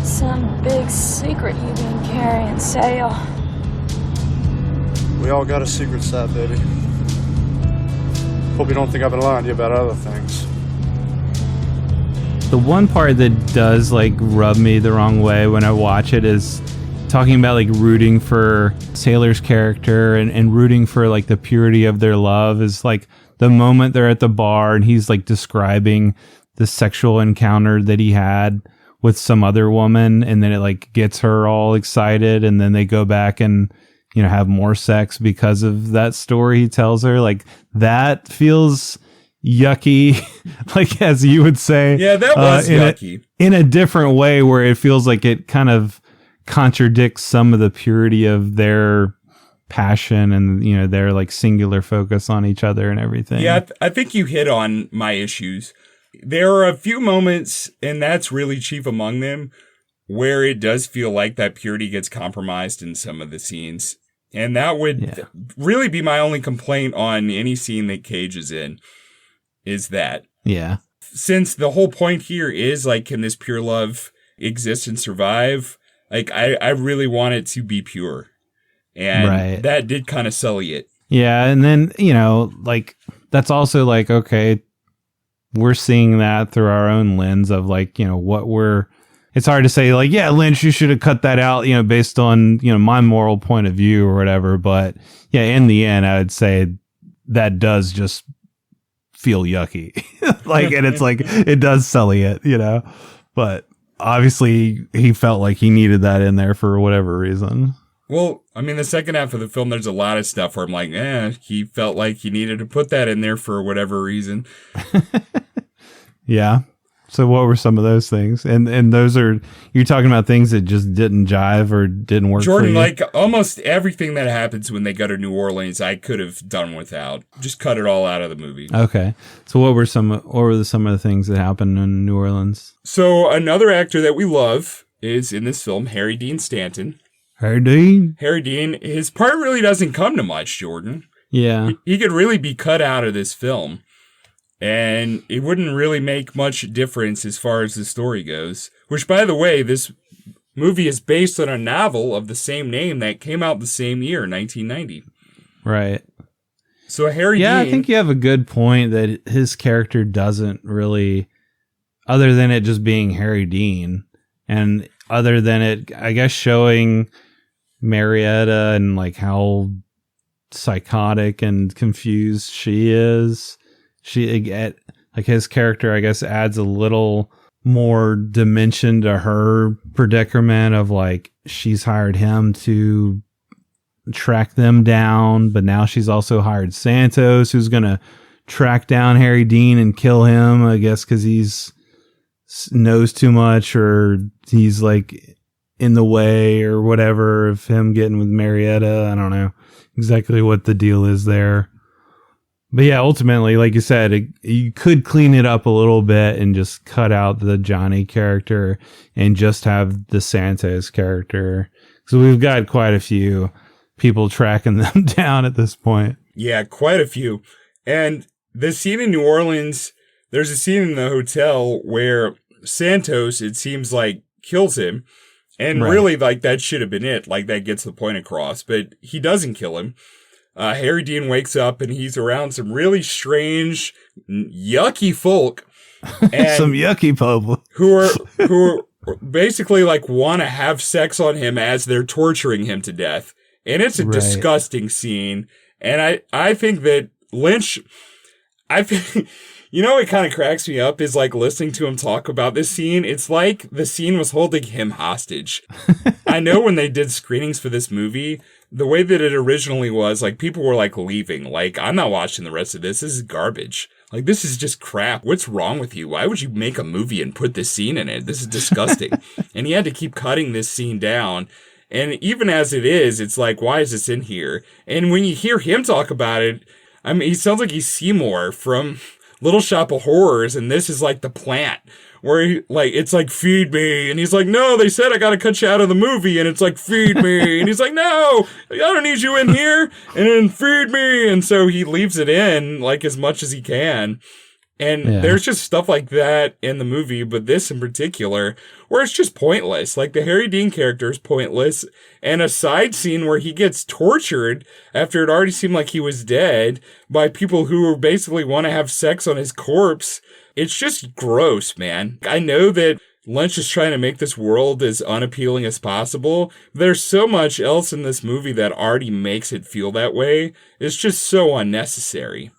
some big secret you been carrying, Sale. We all got a secret side, baby. Hope you don't think I've been lying to you about other things. The one part that does like rub me the wrong way when I watch it is talking about like rooting for Sailor's character and rooting for like the purity of their love, is like the moment they're at the bar and he's like describing the sexual encounter that he had with some other woman, and then it like gets her all excited, and then they go back and have more sex because of that story he tells her. Like that feels yucky, like as you would say. Yeah, that was yucky. In a different way, where it feels like it kind of contradicts some of the purity of their passion and their like singular focus on each other and everything. Yeah, I think you hit on my issues. There are a few moments, and that's really chief among them, where it does feel like that purity gets compromised in some of the scenes. And that would really be my only complaint on any scene that Cage is in, is that. Yeah. Since the whole point here is like, can this pure love exist and survive? Like, I really want it to be pure. And that did kind of sully it. Yeah. And then, like, that's also like, okay, we're seeing that through our own lens of like, it's hard to say like, yeah, Lynch, you should have cut that out, based on, my moral point of view or whatever. But yeah, in the end, I would say that does just feel yucky. Like, and it's like, it does sully it, but obviously he felt like he needed that in there for whatever reason. Well, I mean, the second half of the film, there's a lot of stuff where I'm like, he felt like he needed to put that in there for whatever reason. Yeah. So what were some of those things? And those are, you're talking about things that just didn't jive or didn't work Jordan, for you? like almost everything that happens when they go to New Orleans, I could have done without. Just cut it all out of the movie. Okay. So what were some of the things that happened in New Orleans? So another actor that we love is in this film, Harry Dean Stanton. Harry Dean? Harry Dean, his part really doesn't come to much, Jordan. Yeah. He could really be cut out of this film. And it wouldn't really make much difference as far as the story goes. Which, by the way, this movie is based on a novel of the same name that came out the same year, 1990. Right. So Harry Dean... I Dean... think you have a good point that his character doesn't really... Other than it just being Harry Dean, and other than it, I guess, showing Marietta and like how psychotic and confused she is... like his character, I guess, adds a little more dimension to her predicament of like she's hired him to track them down, but now she's also hired Santos, who's gonna track down Harry Dean and kill him, I guess, because he's knows too much or he's like in the way or whatever of him getting with Marietta. I don't know exactly what the deal is there. But yeah, ultimately, like you said, you could clean it up a little bit and just cut out the Johnny character and just have the Santos character. So we've got quite a few people tracking them down at this point. Yeah, quite a few. And the scene in New Orleans, there's a scene in the hotel where Santos, it seems like, kills him. And really, like, that should have been it. Like, that gets the point across. But he doesn't kill him. Harry Dean wakes up and he's around some really strange, yucky folk. And some yucky people. who are basically like want to have sex on him as they're torturing him to death. And it's a disgusting scene. And I think that Lynch, you know, what kind of cracks me up is like listening to him talk about this scene. It's like the scene was holding him hostage. I know when they did screenings for this movie, the way that it originally was, like, people were, like, leaving. Like, I'm not watching the rest of this. This is garbage. Like, this is just crap. What's wrong with you? Why would you make a movie and put this scene in it? This is disgusting. And he had to keep cutting this scene down. And even as it is, it's like, why is this in here? And when you hear him talk about it, I mean, he sounds like he's Seymour from Little Shop of Horrors, and this is, like, the plant. Where he, like, it's like, feed me. And he's like, no, they said I gotta cut you out of the movie. And it's like, feed me. And he's like, no, I don't need you in here. And then feed me. And so he leaves it in, like, as much as he can. And there's just stuff like that in the movie, but this in particular, where it's just pointless. Like, the Harry Dean character is pointless. And a side scene where he gets tortured after it already seemed like he was dead by people who basically want to have sex on his corpse. It's just gross, man. I know that Lynch is trying to make this world as unappealing as possible. There's so much else in this movie that already makes it feel that way. It's just so unnecessary.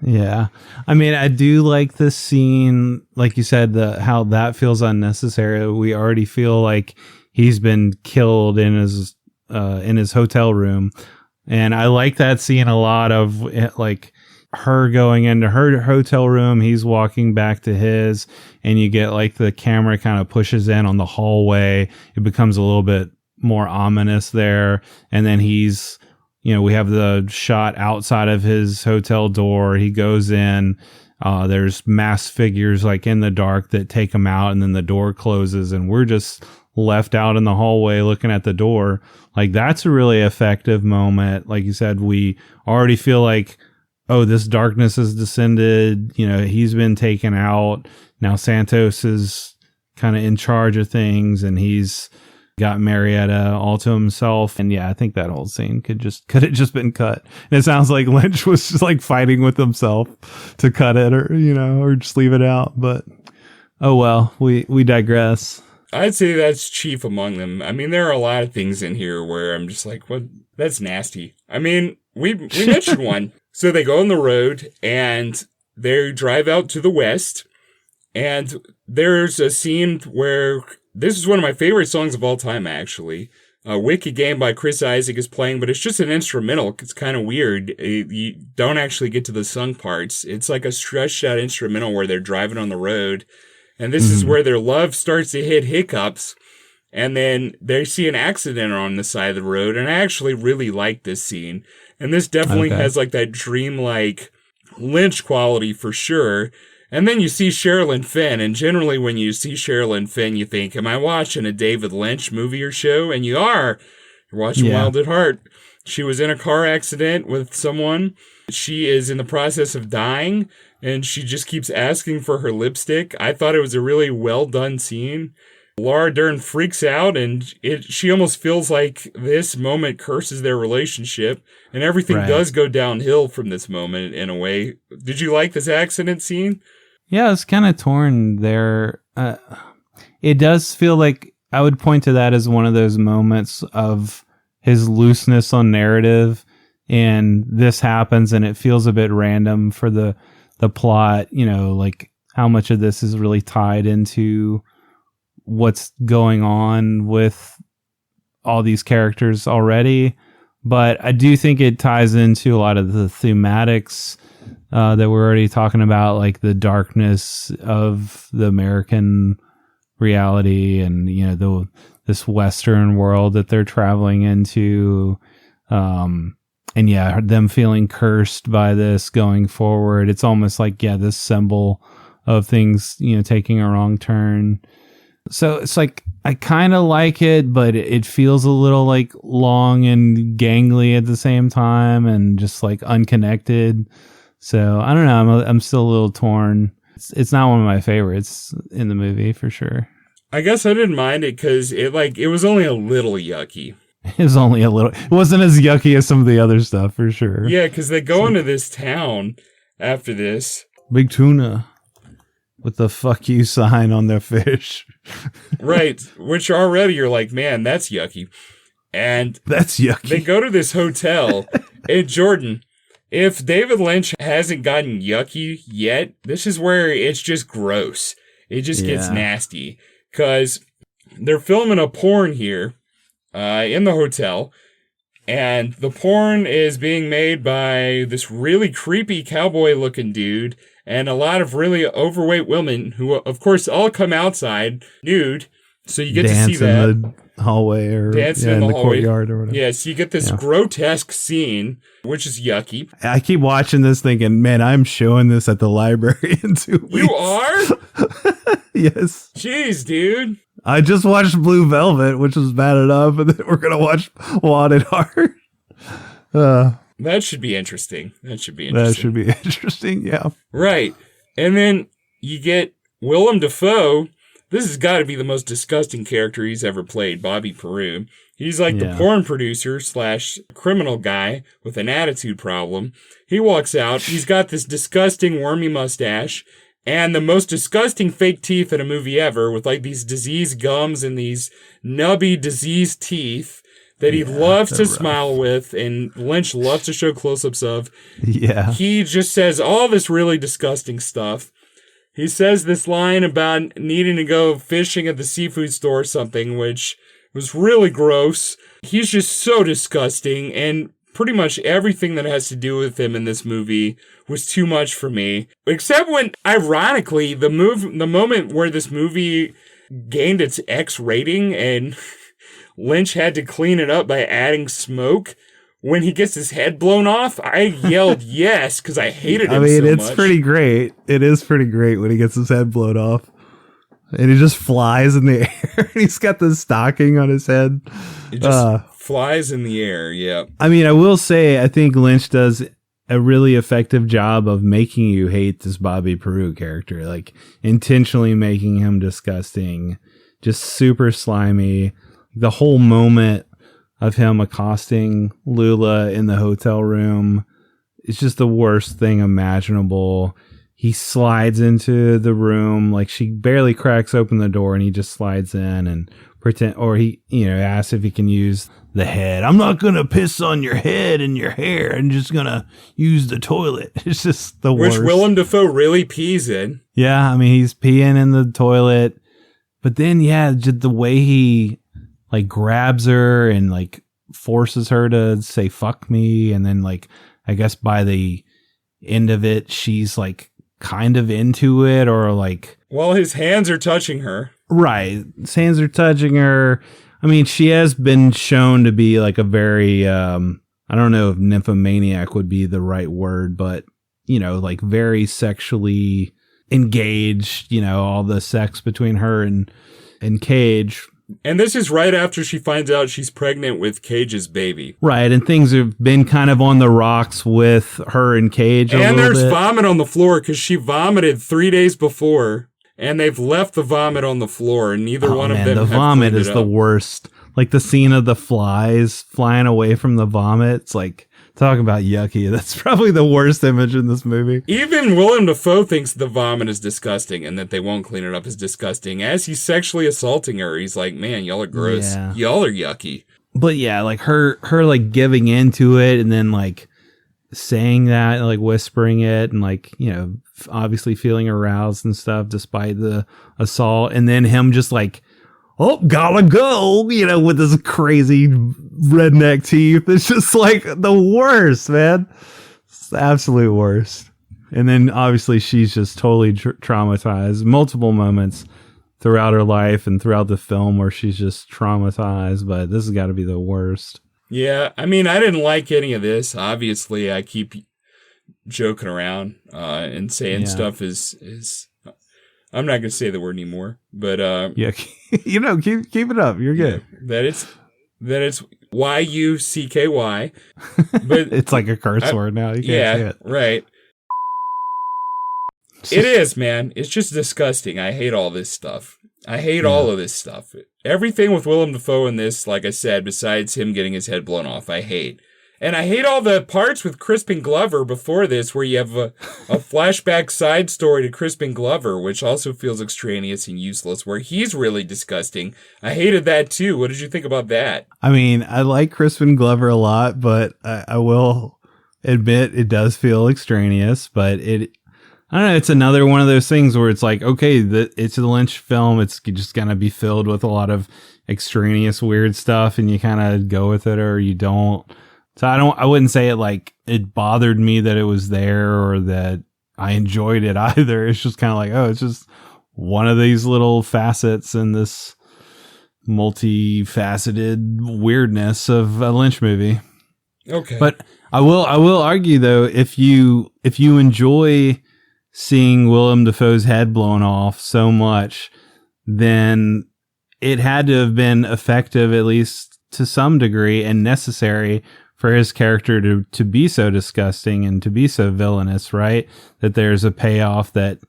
Yeah. I mean, I do like this scene, like you said, how that feels unnecessary. We already feel like he's been killed in his hotel room. And I like that scene a lot of it, like, her going into her hotel room, he's walking back to his, and you get like the camera kind of pushes in on the hallway. It becomes a little bit more ominous there. And then he's, you know, we have the shot outside of his hotel door. He goes in, there's masked figures like in the dark that take him out, and then the door closes and we're just left out in the hallway looking at the door. Like, that's a really effective moment. Like you said, we already feel like, oh, this darkness has descended, you know, he's been taken out. Now Santos is kind of in charge of things, and he's got Marietta all to himself. And yeah, I think that whole scene could have just been cut. And it sounds like Lynch was just like fighting with himself to cut it, or, you know, or just leave it out. But oh well, we digress. I'd say that's chief among them. I mean, there are a lot of things in here where I'm just like, what? That's nasty. I mean, we mentioned one. So they go on the road and they drive out to the west, and there's a scene where this is one of my favorite songs of all time, actually. Wicked Game by Chris Isaac is playing, but it's just an instrumental. It's kind of weird. You don't actually get to the sung parts. It's like a stretched out instrumental where they're driving on the road, And this is where their love starts to hit hiccups. And then they see an accident on the side of the road. And I actually really like this scene. And this definitely has like that dreamlike Lynch quality for sure. And then you see Sherilyn Fenn. And generally when you see Sherilyn Fenn, you think, am I watching a David Lynch movie or show? And you are. You're watching Wild at Heart. She was in a car accident with someone. She is in the process of dying, and she just keeps asking for her lipstick. I thought it was a really well done scene. Laura Dern freaks out, and she almost feels like this moment curses their relationship, and everything does go downhill from this moment in a way. Did you like this accident scene? Yeah, it's kind of torn there. It does feel like I would point to that as one of those moments of his looseness on narrative, and this happens and it feels a bit random for the plot, you know, like how much of this is really tied into what's going on with all these characters already. But I do think it ties into a lot of the thematics that we're already talking about, like the darkness of the American reality and, you know, this Western world that they're traveling into. And yeah, them feeling cursed by this going forward. It's almost like, this symbol of things, you know, taking a wrong turn. So it's like, I kind of like it, but it feels a little like long and gangly at the same time and just like unconnected. So I don't know. I'm still a little torn. It's not one of my favorites in the movie for sure. I guess I didn't mind it because it was only a little yucky. It was only a little. It wasn't as yucky as some of the other stuff for sure. Yeah, because they go into this town after this. Big tuna with the fuck you sign on their fish. Right, which already you're like, man, that's yucky. And that's yucky. They go to this hotel. Hey, Jordan, if David Lynch hasn't gotten yucky yet, this is where it's just gross. It just gets nasty. Because they're filming a porn here in the hotel. And the porn is being made by this really creepy cowboy-looking dude and a lot of really overweight women who, of course, all come outside nude. So you get to see that. In the hallway or dancing in the hallway. Courtyard or whatever. Yeah, so you get this grotesque scene, which is yucky. I keep watching this thinking, man, I'm showing this at the library in 2 weeks. You are? Yes. Jeez, dude. I just watched Blue Velvet, which was bad enough, and then we're going to watch Wild at Heart. That should be interesting. Yeah. Right. And then you get Willem Dafoe. This has got to be the most disgusting character he's ever played, Bobby Peru. He's like the porn producer / criminal guy with an attitude problem. He walks out. He's got this disgusting wormy mustache and the most disgusting fake teeth in a movie ever with like these diseased gums and these nubby diseased teeth that he loves to smile with and Lynch loves to show close-ups of. Yeah. He just says all this really disgusting stuff. He says this line about needing to go fishing at the seafood store or something, which was really gross. He's just so disgusting, and pretty much everything that has to do with him in this movie was too much for me. Except when, ironically, the moment where this movie gained its X rating and Lynch had to clean it up by adding smoke. When he gets his head blown off, I yelled yes because I hated him so much. I mean, it's pretty great. It is pretty great when he gets his head blown off. And he just flies in the air. He's got the stocking on his head. It just flies in the air, yeah. I mean, I will say, I think Lynch does a really effective job of making you hate this Bobby Peru character. Like, intentionally making him disgusting. Just super slimy. The whole moment of him accosting Lula in the hotel room is just the worst thing imaginable. He slides into the room, like she barely cracks open the door and he just slides in and he asks if he can use the head. I'm not going to piss on your head and your hair. I'm just going to use the toilet. It's just the worst. Which Willem Dafoe really pees in. Yeah. I mean, he's peeing in the toilet, but then, just the way he like grabs her and like forces her to say fuck me, and then like I guess by the end of it she's like kind of into it, or like Well, his hands are touching her. Right. His hands are touching her. I mean, she has been shown to be like a very, I don't know if nymphomaniac would be the right word, but, you know, like very sexually engaged, you know, all the sex between her and Cage. And this is right after she finds out she's pregnant with Cage's baby. Right, and things have been kind of on the rocks with her and Cage a and little there's bit. Vomit on the floor because she vomited 3 days before, and they've left the vomit on the floor, and neither one of them the have vomit cleaned is it the up. worst. Like the scene of the flies flying away from the vomit. It's like, talk about yucky. That's probably the worst image in this movie. Even Willem Dafoe thinks the vomit is disgusting and that they won't clean it up is disgusting. As he's sexually assaulting her, he's like, man, y'all are gross. Yeah. Y'all are yucky. But yeah, like her like giving into it and then like saying that, like whispering it and like, you know, obviously feeling aroused and stuff despite the assault. And then him just like, oh, gotta go, you know, with his crazy redneck teeth. It's just like the worst, man. It's the absolute worst. And then obviously she's just totally traumatized. Multiple moments throughout her life and throughout the film where she's just traumatized, but this has got to be the worst. Yeah, I mean, I didn't like any of this. Obviously, I keep joking around and saying stuff is I'm not going to say the word anymore, but yeah, you know, keep it up. You're good. That it's YUCKY, but it's like a curse word now. You can't say it. Right. It is, man. It's just disgusting. I hate all this stuff. I hate all of this stuff. Everything with Willem Dafoe in this, like I said, besides him getting his head blown off, I hate. And I hate all the parts with Crispin Glover before this, where you have a flashback side story to Crispin Glover, which also feels extraneous and useless, where he's really disgusting. I hated that too. What did you think about that? I mean, I like Crispin Glover a lot, but I will admit it does feel extraneous, but I don't know. It's another one of those things where it's like, okay, it's a Lynch film. It's just going to be filled with a lot of extraneous weird stuff and you kind of go with it or you don't. So I wouldn't say it like it bothered me that it was there or that I enjoyed it either. It's just kind of like, oh, it's just one of these little facets in this multifaceted weirdness of a Lynch movie. Okay. But I will argue though, if you enjoy seeing Willem Dafoe's head blown off so much, then it had to have been effective, at least to some degree, and necessary for his character to be so disgusting and to be so villainous, right? That there's a payoff that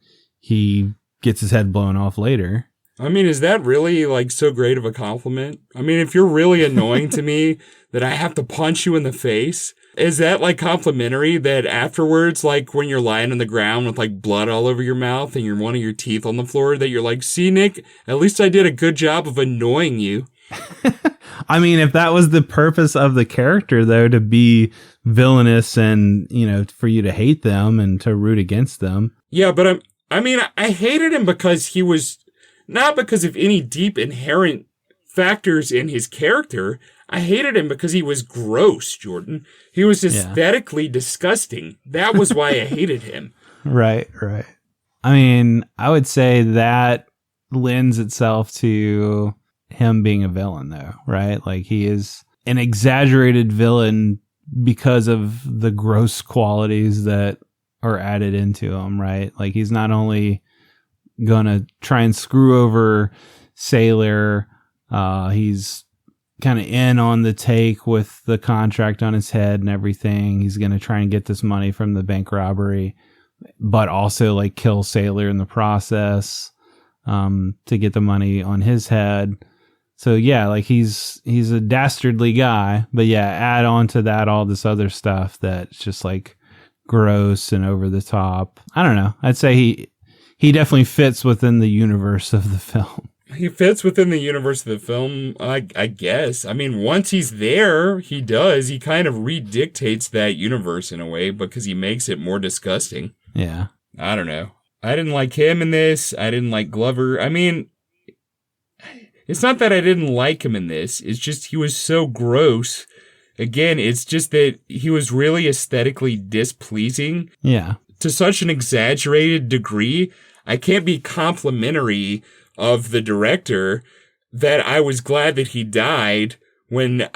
he gets his head blown off later. I mean, is that really like so great of a compliment? I mean, if you're really annoying to me that I have to punch you in the face, is that like complimentary that afterwards, like when you're lying on the ground with like blood all over your mouth and one of your teeth on the floor, that you're like, see, Nick, at least I did a good job of annoying you. I mean, if that was the purpose of the character, though, to be villainous and, you know, for you to hate them and to root against them. Yeah, but I hated him because he was not because of any deep inherent factors in his character. I hated him because he was gross, Jordan. He was aesthetically disgusting. That was why I hated him. Right. I mean, I would say that lends itself to him being a villain, though, right? Like, he is an exaggerated villain because of the gross qualities that are added into him, right? Like, he's not only gonna try and screw over Sailor, he's kind of in on the take with the contract on his head and everything. He's gonna try and get this money from the bank robbery, but also like kill Sailor in the process to get the money on his head. So yeah, like he's a dastardly guy, but yeah, add on to that all this other stuff that's just like gross and over the top. I don't know. I'd say he definitely fits within the universe of the film. He fits within the universe of the film, I guess. I mean, once he's there, he does. He kind of redictates that universe in a way because he makes it more disgusting. Yeah. I don't know. I didn't like him in this. I didn't like Glover. I mean, it's not that I didn't like him in this. It's just he was so gross. Again, it's just that he was really aesthetically displeasing. Yeah. To such an exaggerated degree. I can't be complimentary of the director that I was glad that he died when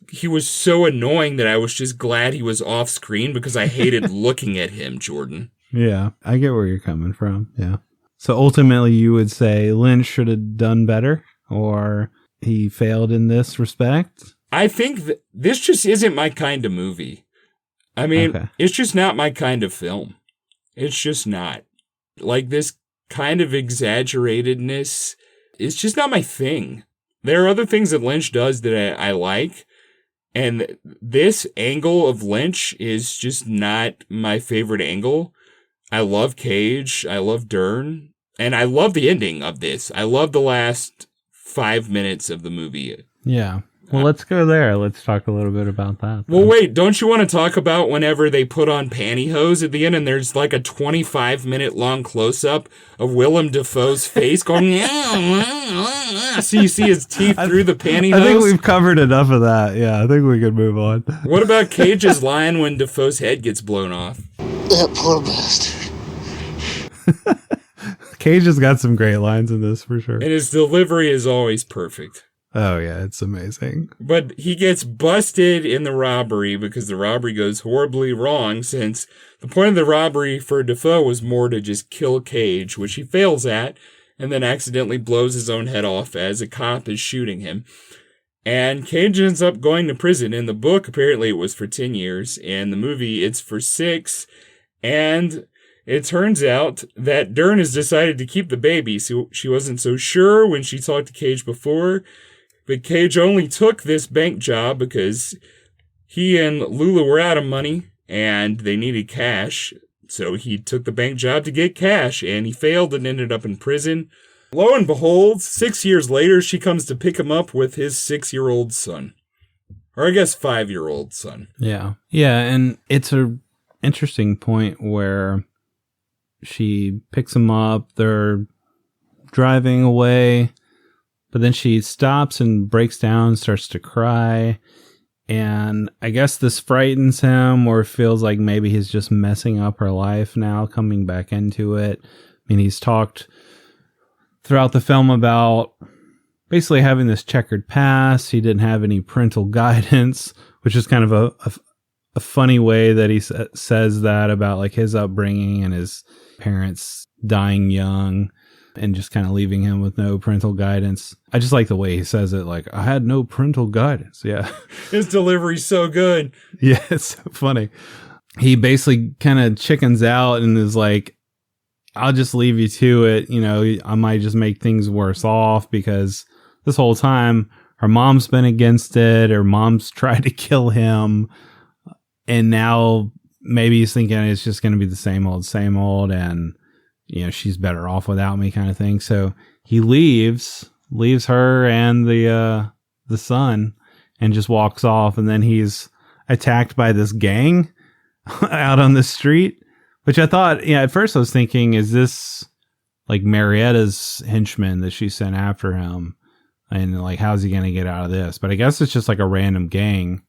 he was so annoying that I was just glad he was off screen because I hated looking at him, Jordan. Yeah, I get where you're coming from. Yeah. So ultimately you would say Lynch should have done better, or he failed in this respect? I think that this just isn't my kind of movie. I mean, It's just not my kind of film. It's just not. Like, this kind of exaggeratedness, it's just not my thing. There are other things that Lynch does that I like, and this angle of Lynch is just not my favorite angle. I love Cage, I love Dern, and I love the ending of this. I love the last 5 minutes of the movie. Yeah. Well, let's go there. Let's talk a little bit about that. Well, wait, don't you want to talk about whenever they put on pantyhose at the end and there's like a 25-minute long close-up of Willem Dafoe's face going, so you see his teeth through the pantyhose? I think we've covered enough of that. Yeah, I think we could move on. What about Cage's line when Dafoe's head gets blown off? That poor bastard. Cage has got some great lines in this, for sure. And his delivery is always perfect. Oh, yeah, it's amazing. But he gets busted in the robbery because the robbery goes horribly wrong, since the point of the robbery for Dafoe was more to just kill Cage, which he fails at, and then accidentally blows his own head off as a cop is shooting him. And Cage ends up going to prison. In the book, apparently it was for 10 years. In the movie, it's for 6. And it turns out that Dern has decided to keep the baby. So she wasn't so sure when she talked to Cage before. But Cage only took this bank job because he and Lula were out of money and they needed cash. So he took the bank job to get cash, and he failed and ended up in prison. Lo and behold, 6 years later, she comes to pick him up with his 6-year-old son. Or I guess 5-year-old son. Yeah. Yeah, and it's a interesting point where she picks him up, they're driving away, but then she stops and breaks down, starts to cry. And I guess this frightens him, or feels like maybe he's just messing up her life now, coming back into it. I mean, he's talked throughout the film about basically having this checkered past. He didn't have any parental guidance, which is kind of a funny way that he says that about like his upbringing and his parents dying young and just kind of leaving him with no parental guidance. I just like the way he says it, like, I had no parental guidance. Yeah. His delivery's so good. Yeah, it's so funny. He basically kind of chickens out and is like, I'll just leave you to it. You know, I might just make things worse off, because this whole time her mom's been against it. Her mom's tried to kill him. And now maybe he's thinking it's just going to be the same old. And, you know, she's better off without me, kind of thing. So he leaves her and the son, and just walks off. And then he's attacked by this gang out on the street, which I thought, at first I was thinking, is this like Marietta's henchmen that she sent after him? And like, how's he going to get out of this? But I guess it's just like a random gang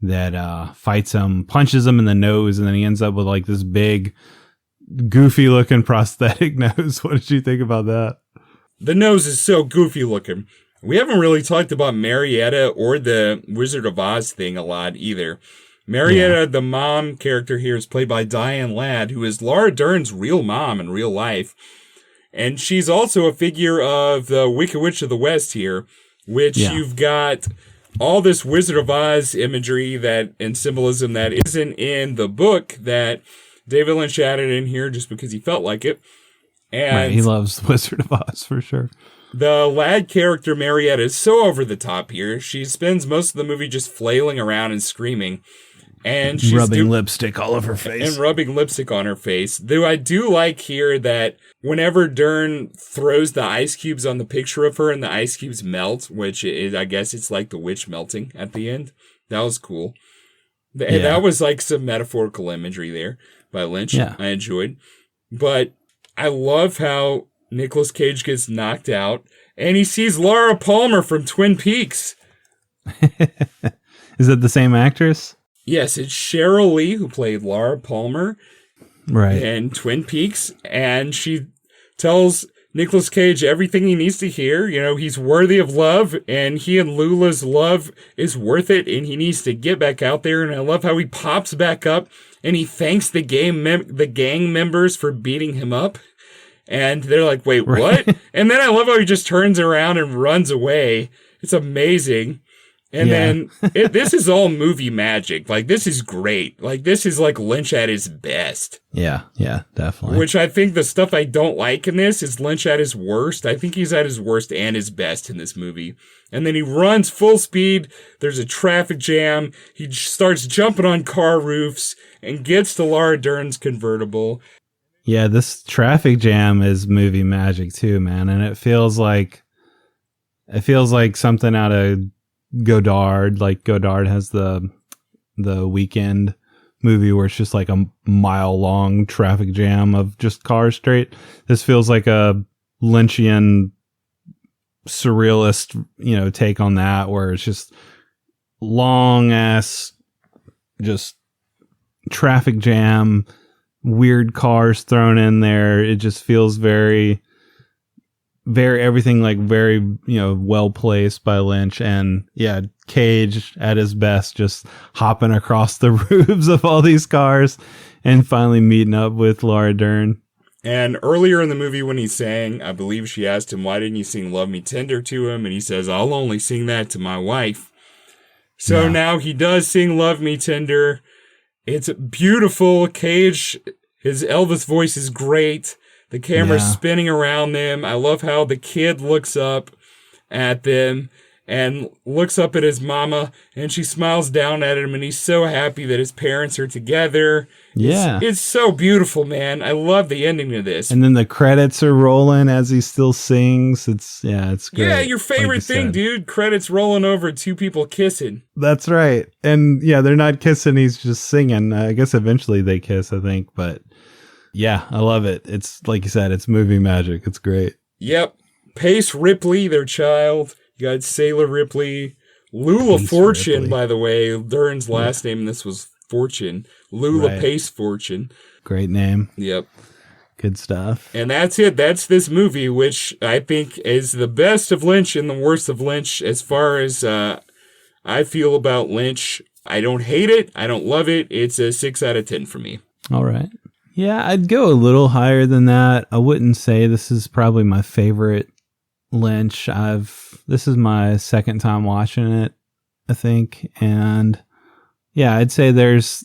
that fights him, punches him in the nose, and then he ends up with like this big, goofy looking prosthetic nose. What did you think about that? The nose is so goofy looking. We haven't really talked about Marietta or the Wizard of Oz thing a lot either. Marietta, the mom character here, is played by Diane Ladd, who is Laura Dern's real mom in real life. And she's also a figure of the Wicked Witch of the West here, which you've got all this Wizard of Oz imagery and symbolism that isn't in the book that David Lynch added in here just because he felt like it. And right, he loves the Wizard of Oz for sure. The Ladd character, Marietta, is so over the top here. She spends most of the movie just flailing around and screaming. And she's rubbing lipstick all over her face. And rubbing lipstick on her face. Though I do like here that whenever Dern throws the ice cubes on the picture of her and the ice cubes melt, which is, I guess it's like the witch melting at the end. That was cool. And that was like some metaphorical imagery there by Lynch. Yeah. I enjoyed. But I love how Nicolas Cage gets knocked out and he sees Laura Palmer from Twin Peaks. Is it the same actress? Yes, it's Cheryl Lee who played Laura Palmer. Right. in Twin Peaks, and she tells Nicolas Cage everything he needs to hear. You know, he's worthy of love, and he and Lula's love is worth it, and he needs to get back out there. And I love how he pops back up, and he thanks the gang members for beating him up. And they're like, wait, what? And then I love how he just turns around and runs away. It's amazing. And then this is all movie magic. Like, this is great. Like, this is like Lynch at his best. Yeah, definitely. Which I think the stuff I don't like in this is Lynch at his worst. I think he's at his worst and his best in this movie. And then he runs full speed. There's a traffic jam. He starts jumping on car roofs and gets to Laura Dern's convertible. Yeah, this traffic jam is movie magic too, man. And it feels like something out of Godard. Like Godard has the Weekend movie where it's just like a mile long traffic jam of just cars straight. This feels like a Lynchian surrealist, take on that, where it's just long ass just traffic jam, weird cars thrown in there. It just feels very everything like very, well placed by Lynch. And yeah, Cage at his best, just hopping across the roofs of all these cars and finally meeting up with Laura Dern. And earlier in the movie when he sang, I believe she asked him, why didn't you sing Love Me Tender to him? And he says, I'll only sing that to my wife. So now he does sing Love Me Tender. It's beautiful. Cage, his Elvis voice is great. The camera's spinning around them. I love how the kid looks up at them and looks up at his mama, and she smiles down at him, and he's so happy that his parents are together. Yeah. It's so beautiful, man. I love the ending to this. And then the credits are rolling as he still sings. It's great. Yeah, your favorite thing, dude. Credits rolling over, two people kissing. That's right. And yeah, they're not kissing. He's just singing. I guess eventually they kiss, I think, but yeah, I love it. It's like you said, it's movie magic. It's great. Yep. Pace Ripley, their child. You got Sailor Ripley. Lula Pace Fortune, Ripley. By the way. Dern's last name in this was Fortune. Lula Pace Fortune. Great name. Yep. Good stuff. And that's it. That's this movie, which I think is the best of Lynch and the worst of Lynch as far as I feel about Lynch. I don't hate it. I don't love it. It's a 6 out of 10 for me. All right. Yeah, I'd go a little higher than that. I wouldn't say this is probably my favorite Lynch. This is my second time watching it, I think. And yeah, I'd say there's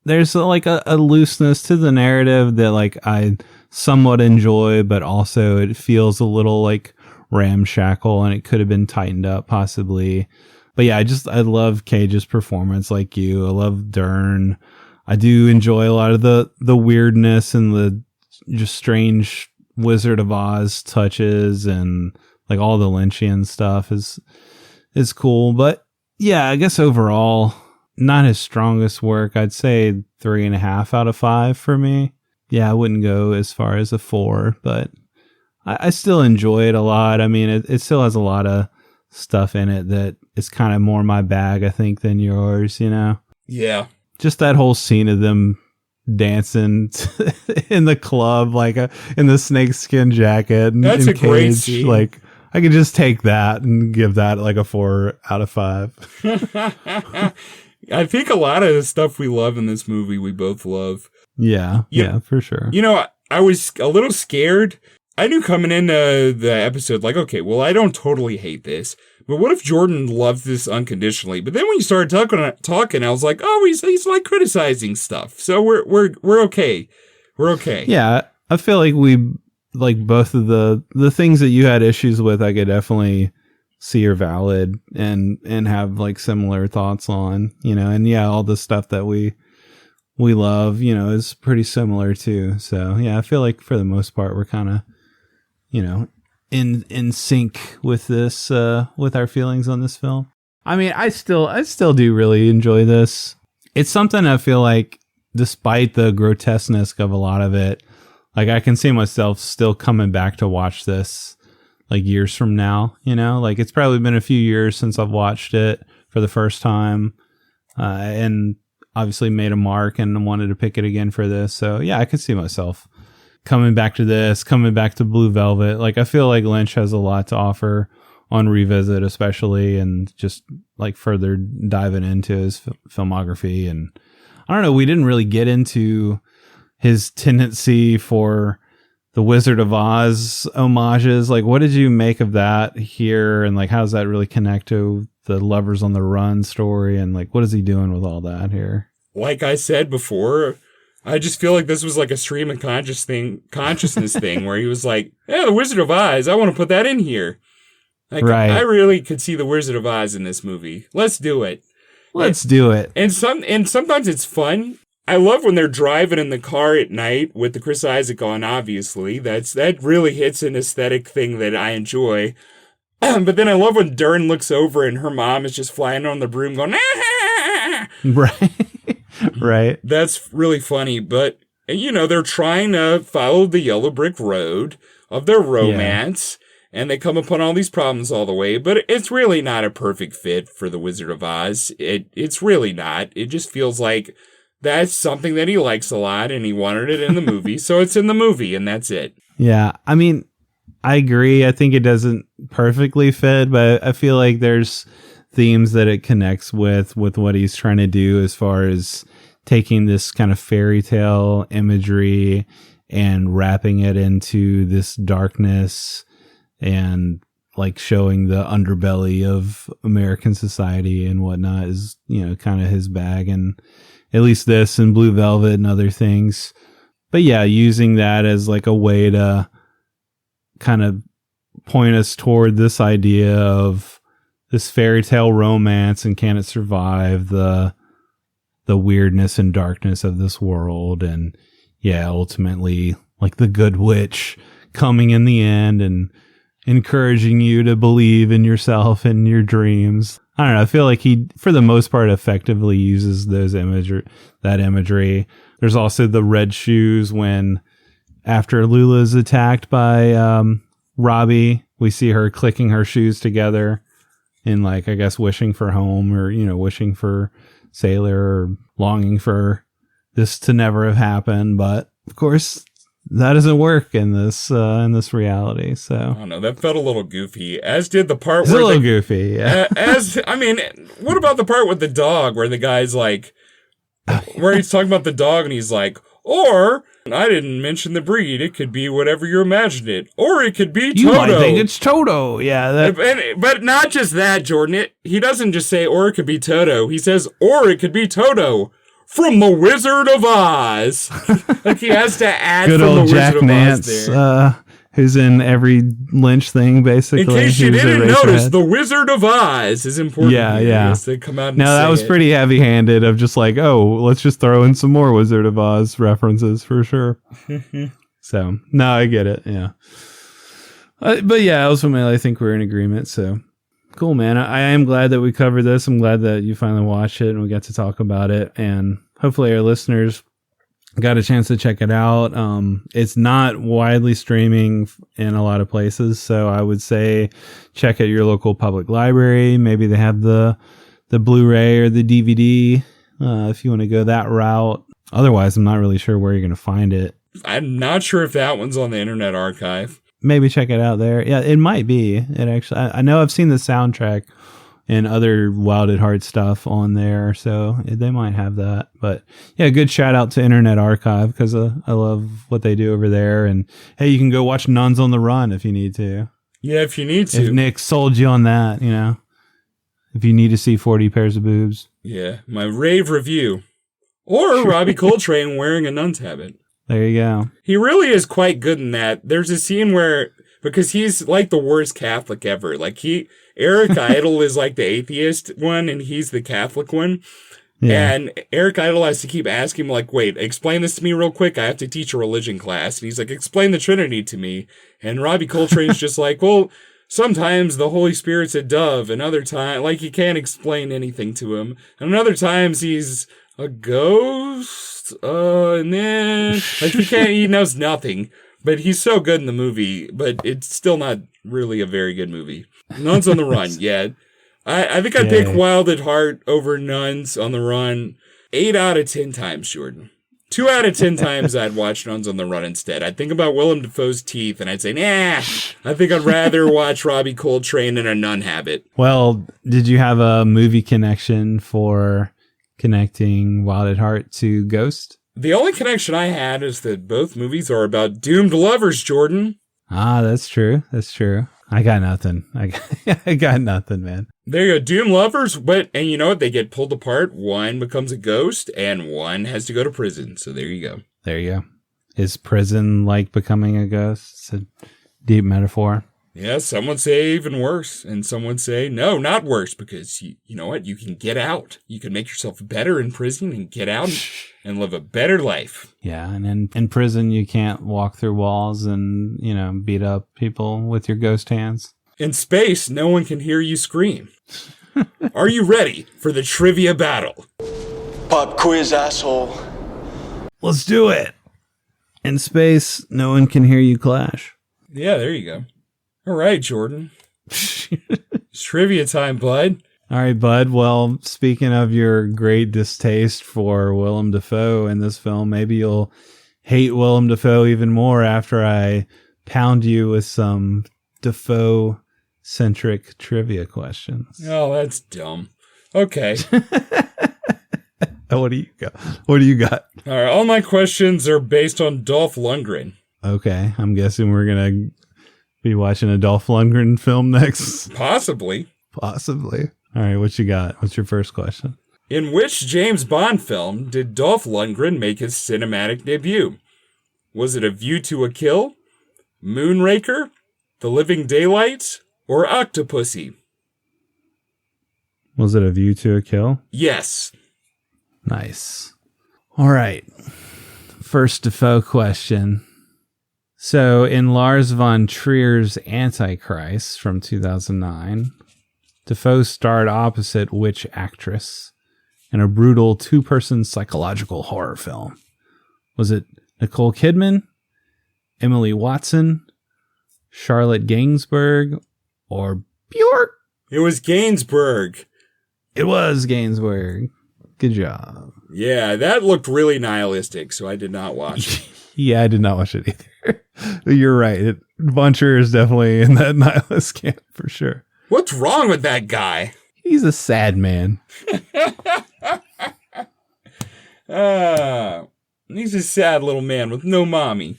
like a looseness to the narrative that like I somewhat enjoy, but also it feels a little like ramshackle and it could have been tightened up possibly. But yeah, I love Cage's performance like you. I love Dern. I do enjoy a lot of the weirdness and the just strange Wizard of Oz touches, and like all the Lynchian stuff is cool. But yeah, I guess overall, not his strongest work. I'd say 3.5 out of 5 for me. Yeah, I wouldn't go as far as a 4, but I still enjoy it a lot. I mean, it still has a lot of stuff in it that is kind of more my bag, I think, than yours, Yeah. Just that whole scene of them dancing in the club, like in the snakeskin jacket. And, That's a Cage, great scene. Like, I could just take that and give that like a 4 out of 5. I think a lot of the stuff we love in this movie, we both love. Yeah, for sure. I was a little scared. I knew coming into the episode, like, okay, well, I don't totally hate this, but what if Jordan loves this unconditionally? But then when you started talking, I was like, oh, he's like criticizing stuff. So we're okay. We're okay. Yeah, I feel like we like both of the things that you had issues with. I could definitely see are valid and have like similar thoughts on, and yeah, all the stuff that we love, is pretty similar too. So yeah, I feel like for the most part we're kind of, in sync with this, with our feelings on this film. I mean, I still do really enjoy this. It's something I feel like, despite the grotesqueness of a lot of it, like I can see myself still coming back to watch this like years from now, like it's probably been a few years since I've watched it for the first time. And obviously made a mark and wanted to pick it again for this. So yeah, I could see myself coming back to this, coming back to Blue Velvet. Like, I feel like Lynch has a lot to offer on Revisit, especially, and just like further diving into his filmography. And I don't know, we didn't really get into his tendency for the Wizard of Oz homages. Like, what did you make of that here? And like, how does that really connect to the Lovers on the Run story? And like, what is he doing with all that here? Like I said before, I just feel like this was like a stream of consciousness thing where he was like, yeah, the Wizard of Oz, I want to put that in here. Like, right. I really could see the Wizard of Oz in this movie. Let's do it. Let's do it. And sometimes it's fun. I love when they're driving in the car at night with the Chris Isaac on, obviously. That really hits an aesthetic thing that I enjoy. But then I love when Dern looks over and her mom is just flying on the broom going, ah! Right. Right. That's really funny. But, you know, they're trying to follow the yellow brick road of their romance. Yeah. And they come upon all these problems all the way, but it's really not a perfect fit for the Wizard of Oz. It's really not. It just feels like that's something that he likes a lot and he wanted it in the movie. So it's in the movie and that's it. Yeah. I mean, I agree. I think it doesn't perfectly fit, but I feel like there's themes that it connects with what he's trying to do as far as taking this kind of fairy tale imagery and wrapping it into this darkness and like showing the underbelly of American society and whatnot is, you know, kind of his bag. And at least this and Blue Velvet and other things. But yeah, using that as like a way to kind of point us toward this idea of this fairy tale romance and can it survive the weirdness and darkness of this world. And yeah, ultimately like the good witch coming in the end and encouraging you to believe in yourself and your dreams. I don't know. I feel like he, for the most part, effectively uses that imagery. There's also the red shoes when after Lula's attacked by Robbie, we see her clicking her shoes together and like, I guess, wishing for home or, you know, wishing for Sailor or longing for this to never have happened. But of course, that doesn't work in this reality. So I don't know. That felt a little goofy. As did the part it's where a little goofy. Yeah. What about the part with the dog where the guy's like, where he's talking about the dog and he's like, or I didn't mention the breed. It could be whatever you imagined it, or it could be Toto. You might think it's Toto. Yeah. But not just that, Jordan. He doesn't just say, or it could be Toto. He says, or it could be Toto. From the Wizard of Oz. Like he has to add good from old the Jack Wizard Nance, of Oz there. Who's in every Lynch thing, basically. In case you didn't notice, the Wizard of Oz is important. Yeah. To come out and now, that was pretty heavy-handed of just like, oh, let's just throw in some more Wizard of Oz references for sure. So, no, I get it, yeah. But yeah, ultimately, I think we're in agreement, so... Cool, man. I am glad that we covered this. I'm glad that you finally watched it and we got to talk about it. And hopefully our listeners got a chance to check it out. It's not widely streaming in a lot of places. So I would say check out your local public library. Maybe they have the Blu-ray or the DVD if you want to go that route. Otherwise, I'm not really sure where you're going to find it. I'm not sure if that one's on the Internet Archive. Maybe check it out there. Yeah, it might be. It actually, I know I've seen the soundtrack and other Wild at Heart stuff on there, so they might have that. But yeah, good shout out to Internet Archive because I love what they do over there. And hey, you can go watch Nuns on the Run if you need to. Yeah, if you need to. If Nick sold you on that, you know, if you need to see 40 pairs of boobs. Yeah, my rave review. Or Robbie Coltrane wearing a nun's habit. There you go. He really is quite good in that. There's a scene where, because he's like the worst Catholic ever. Like Eric Idle is like the atheist one and he's the Catholic one. Yeah. And Eric Idle has to keep asking him like, wait, explain this to me real quick. I have to teach a religion class. And he's like, explain the Trinity to me. And Robbie Coltrane's just like, well, sometimes the Holy Spirit's a dove and other times, like he can't explain anything to him. And other times he's a ghost. And then like he knows nothing, but he's so good in the movie, but it's still not really a very good movie. Nuns on the Run. Yeah. I think I'd pick Wild at Heart over Nuns on the Run. 8 out of 10 times, Jordan. 2 out of 10 times I'd watch Nuns on the Run instead. I'd think about Willem Dafoe's teeth, and I'd say, nah, I think I'd rather watch Robbie Coltrane in a nun habit. Well, did you have a movie connection for connecting Wild at Heart to Ghost? The only connection I had is that both movies are about doomed lovers, Jordan. Ah, that's true. That's true. I got nothing. I got nothing, man. There you go, doomed lovers, and you know what? They get pulled apart. One becomes a ghost, and one has to go to prison. So there you go. There you go. Is prison like becoming a ghost? It's a deep metaphor. Yeah, some would say even worse, and some would say, no, not worse, because you know what? You can get out. You can make yourself better in prison and get out and live a better life. Yeah, and in prison, you can't walk through walls and, beat up people with your ghost hands. In space, no one can hear you scream. Are you ready for the trivia battle? Pop quiz, asshole. Let's do it. In space, no one can hear you clash. Yeah, there you go. All right, Jordan. It's trivia time, bud. All right, bud. Well, speaking of your great distaste for Willem Dafoe in this film, maybe you'll hate Willem Dafoe even more after I pound you with some Dafoe-centric trivia questions. Oh, that's dumb. Okay. What do you got? What do you got? All right, all my questions are based on Dolph Lundgren. Okay, I'm guessing we're going to be watching a Dolph Lundgren film next. Possibly. All right, what you got? What's your first question? In which James Bond film did Dolph Lundgren make his cinematic debut? Was it A View to a Kill, Moonraker, The Living Daylights, or Octopussy? Was it A View to a Kill? Yes. Nice. All right. First Dafoe question. So, in Lars von Trier's Antichrist from 2009, Dafoe starred opposite which actress in a brutal two-person psychological horror film? Was it Nicole Kidman, Emily Watson, Charlotte Gainsbourg, or Bjork? It was Gainsbourg. It was Gainsbourg. Good job. Yeah, that looked really nihilistic, so I did not watch it. Yeah, I did not watch it either. You're right. Von Trier is definitely in that nihilist camp for sure. What's wrong with that guy? He's a sad man. He's a sad little man with no mommy.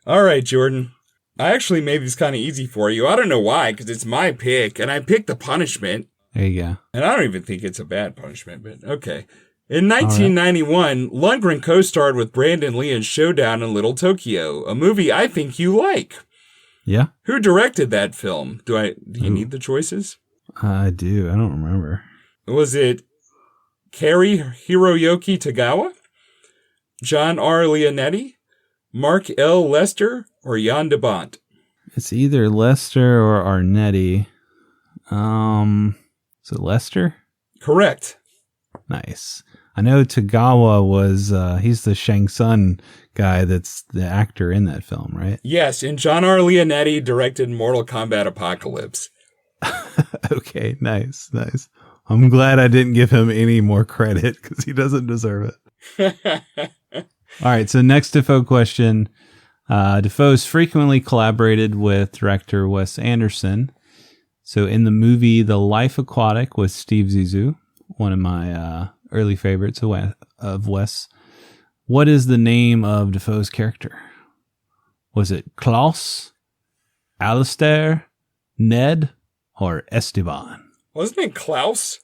All right, Jordan. I actually made this kind of easy for you. I don't know why, because it's my pick, and I picked the punishment. There you go. And I don't even think it's a bad punishment, but okay. In 1991, Lundgren co-starred with Brandon Lee in Showdown in Little Tokyo, a movie I think you like. Yeah. Who directed that film? Do you need the choices? I do. I don't remember. Was it Cary Hiroyuki Tagawa, John R. Leonetti, Mark L. Lester, or Jan de Bont? It's either Lester or Arnetti. Is it Lester? Correct. Nice. I know Tagawa was, he's the Shang Tsung guy that's the actor in that film, right? Yes, and John R. Leonetti directed Mortal Kombat Apocalypse. Okay, nice. I'm glad I didn't give him any more credit because he doesn't deserve it. All right, so next Dafoe question. Dafoe's frequently collaborated with director Wes Anderson. So in the movie The Life Aquatic with Steve Zissou, one of my early favorites of Wes, what is the name of Dafoe's character? Was it Klaus, Alistair, Ned, or Esteban? Wasn't it Klaus?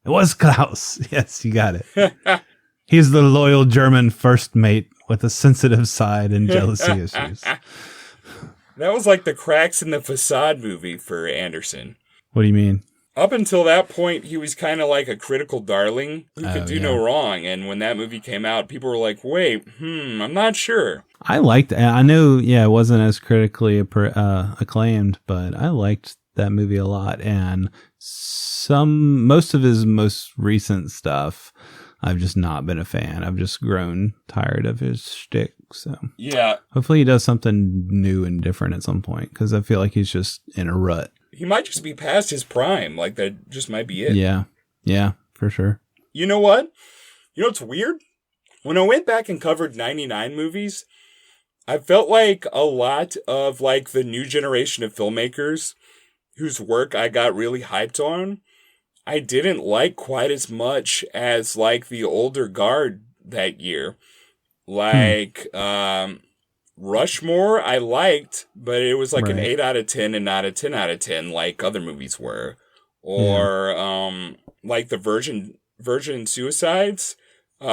It was Klaus. Yes, you got it. He's the loyal German first mate with a sensitive side and jealousy issues. That was like the Cracks in the Facade movie for Anderson. What do you mean? Up until that point, he was kind of like a critical darling who could do no wrong. And when that movie came out, people were like, wait, I'm not sure. I liked it. I know, it wasn't as critically acclaimed, but I liked that movie a lot. And most of his most recent stuff, I've just not been a fan. I've just grown tired of his shtick. So yeah, hopefully he does something new and different at some point, because I feel like he's just in a rut. He might just be past his prime. Like, that just might be it. Yeah, for sure. You know what? You know what's weird? When I went back and covered 99 movies, I felt like a lot of like the new generation of filmmakers whose work I got really hyped on, I didn't like quite as much as like the older guard that year. Like Rushmore, I liked, but it was like an 8 out of 10 and not a 10 out of 10 like other movies were. Or like the Virgin Suicides,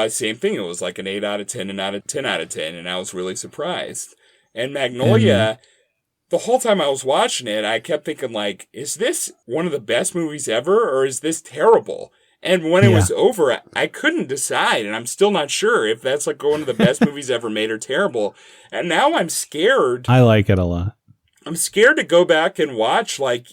same thing. It was like an 8 out of 10 and not a 10 out of 10, and I was really surprised. And Magnolia, the whole time I was watching it, I kept thinking like, is this one of the best movies ever, or is this terrible? And when it was over, I couldn't decide, and I'm still not sure if that's like one of the best movies ever made or terrible. And now I'm scared. I like it a lot. I'm scared to go back and watch like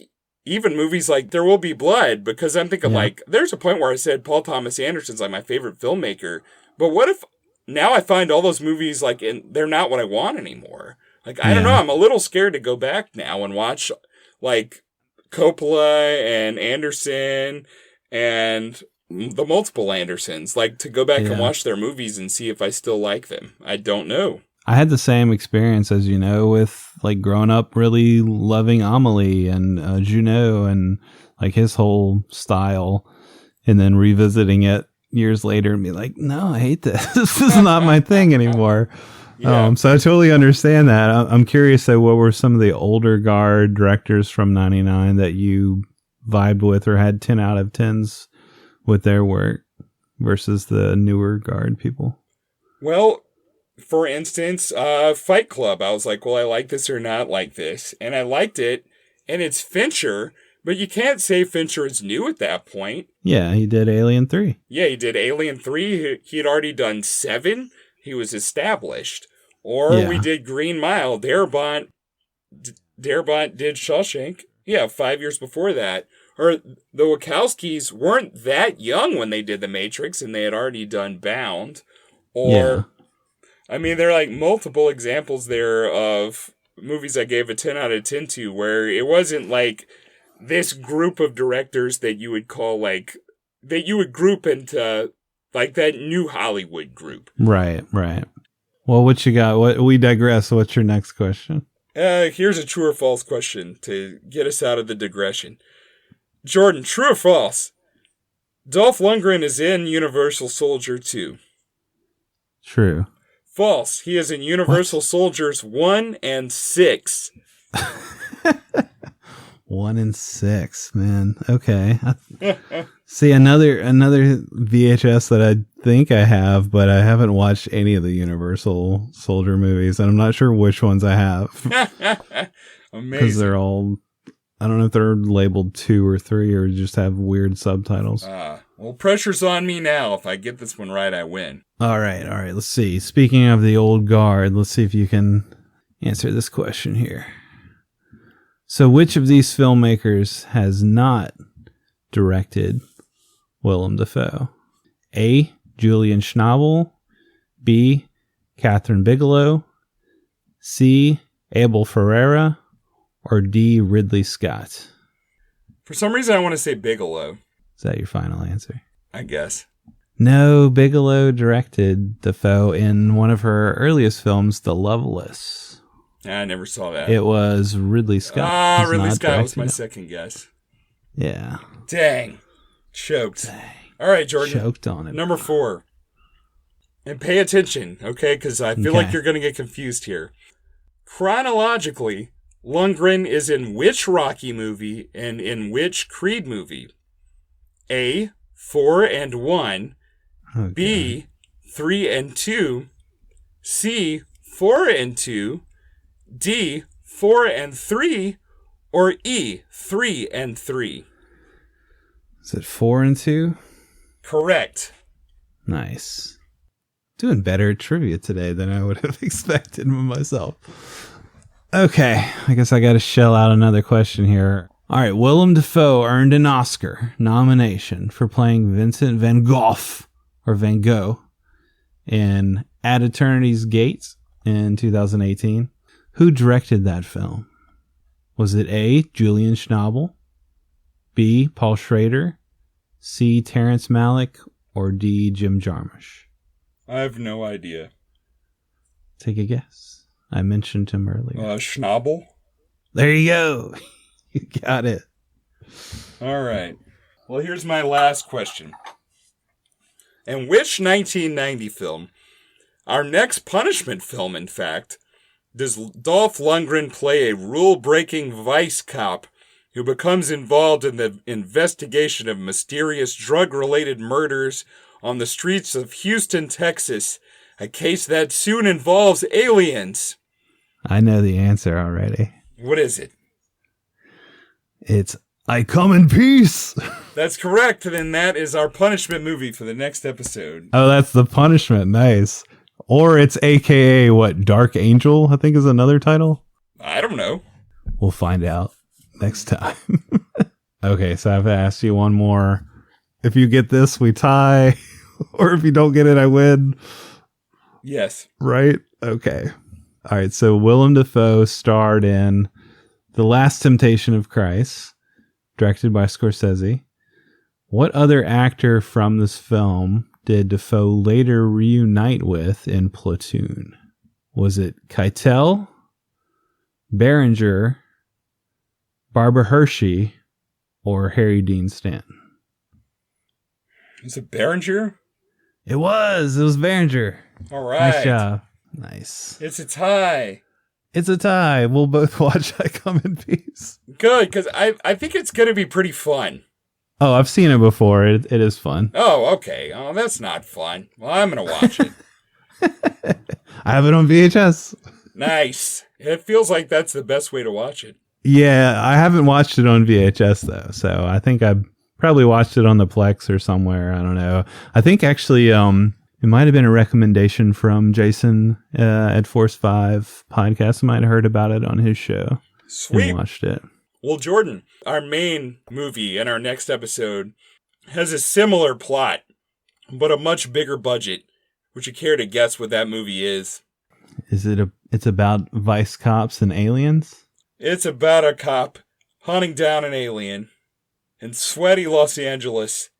even movies like There Will Be Blood, because I'm thinking like, there's a point where I said Paul Thomas Anderson's like my favorite filmmaker. But what if now I find all those movies like they're not what I want anymore? Like, I don't know. I'm a little scared to go back now and watch like Coppola and Anderson and the multiple Andersons, like to go back and watch their movies and see if I still like them. I don't know. I had the same experience, as you know, with like growing up really loving Amelie and Junot and like his whole style, and then revisiting it years later and be like, no, I hate this. This is not my thing anymore. So I totally understand that. I'm curious, though, what were some of the older guard directors from 99 that you vibed with or had 10 out of 10s with their work versus the newer guard people? Well, for instance, Fight Club. I was like, well, I like this or not like this. And I liked it. And it's Fincher, but you can't say Fincher is new at that point. Yeah, he did Alien 3. Yeah, he did Alien 3. He had already done 7. He was established. Or we did Green Mile. Darabont did Shawshank. Yeah, 5 years before that. Or the Wachowskis weren't that young when they did The Matrix, and they had already done Bound. Or, I mean, there are like multiple examples there of movies I gave a 10 out of 10 to, where it wasn't like this group of directors that you would call like, that you would group into like that new Hollywood group. Right. Well, what you got? We digress. What's your next question? Here's a true or false question to get us out of the digression. Jordan, true or false? Dolph Lundgren is in Universal Soldier 2. True. False. He is in Universal Soldiers 1 and 6. 1 and 6, man. Okay. See, another VHS that I think I have, but I haven't watched any of the Universal Soldier movies, and I'm not sure which ones I have. Amazing. Because they're all, I don't know if they're labeled 2 or 3 or just have weird subtitles. Well, pressure's on me now. If I get this one right, I win. All right. Let's see. Speaking of the old guard, let's see if you can answer this question here. So which of these filmmakers has not directed Willem Dafoe? A. Julian Schnabel. B. Catherine Bigelow. C. Abel Ferreira. Or D. Ridley Scott? For some reason, I want to say Bigelow. Is that your final answer? I guess. No, Bigelow directed Dafoe in one of her earliest films, The Loveless. I never saw that. It was Ridley Scott. Ridley Scott was my second guess. Yeah. Dang. Choked. All right, Jordan. Choked on it. Number 4. And pay attention, okay? Because I feel like you're going to get confused here. Chronologically, Lundgren is in which Rocky movie and in which Creed movie? A. 4 and 1. Okay. B. 3 and 2. C. 4 and 2. D. 4 and 3. Or E. 3 and 3. Is it 4 and 2? Correct. Nice. Doing better at trivia today than I would have expected myself. Okay, I guess I got to shell out another question here. All right, Willem Dafoe earned an Oscar nomination for playing Vincent Van Gogh, or Van Gogh, in At Eternity's Gates in 2018. Who directed that film? Was it A. Julian Schnabel, B. Paul Schrader, C. Terrence Malick, or D. Jim Jarmusch? I have no idea. Take a guess. I mentioned him earlier. Schnabel? There you go. You got it. All right. Well, here's my last question. In which 1990 film, our next punishment film, in fact, does Dolph Lundgren play a rule-breaking vice cop who becomes involved in the investigation of mysterious drug-related murders on the streets of Houston, Texas, a case that soon involves aliens? I know the answer already. What is it? It's I Come in Peace. That's correct. And that is our punishment movie for the next episode. Oh, that's the punishment. Nice. Or it's AKA what? Dark Angel, I think is another title. I don't know. We'll find out next time. Okay, so I have to ask you one more. If you get this, we tie. Or if you don't get it, I win. Yes. Right? Okay. All right, so Willem Dafoe starred in The Last Temptation of Christ, directed by Scorsese. What other actor from this film did Dafoe later reunite with in Platoon? Was it Keitel, Berenger, Barbara Hershey, or Harry Dean Stanton? Is it Berenger? It was Berenger. All right. Nice job. Nice. It's a tie. It's a tie. We'll both watch I Come in Peace. Good, because I think it's going to be pretty fun. Oh, I've seen it before. It is fun. Oh, okay. Oh, that's not fun. Well, I'm going to watch it. I have it on VHS. Nice. It feels like that's the best way to watch it. Yeah, I haven't watched it on VHS, though. So I think I probably watched it on the Plex or somewhere. I don't know. I think actually it might have been a recommendation from Jason at Force 5 podcast. I might have heard about it on his show. Sweet. And watched it. Well, Jordan, our main movie in our next episode has a similar plot, but a much bigger budget. Would you care to guess what that movie is? It's about vice cops and aliens? It's about a cop hunting down an alien in sweaty Los Angeles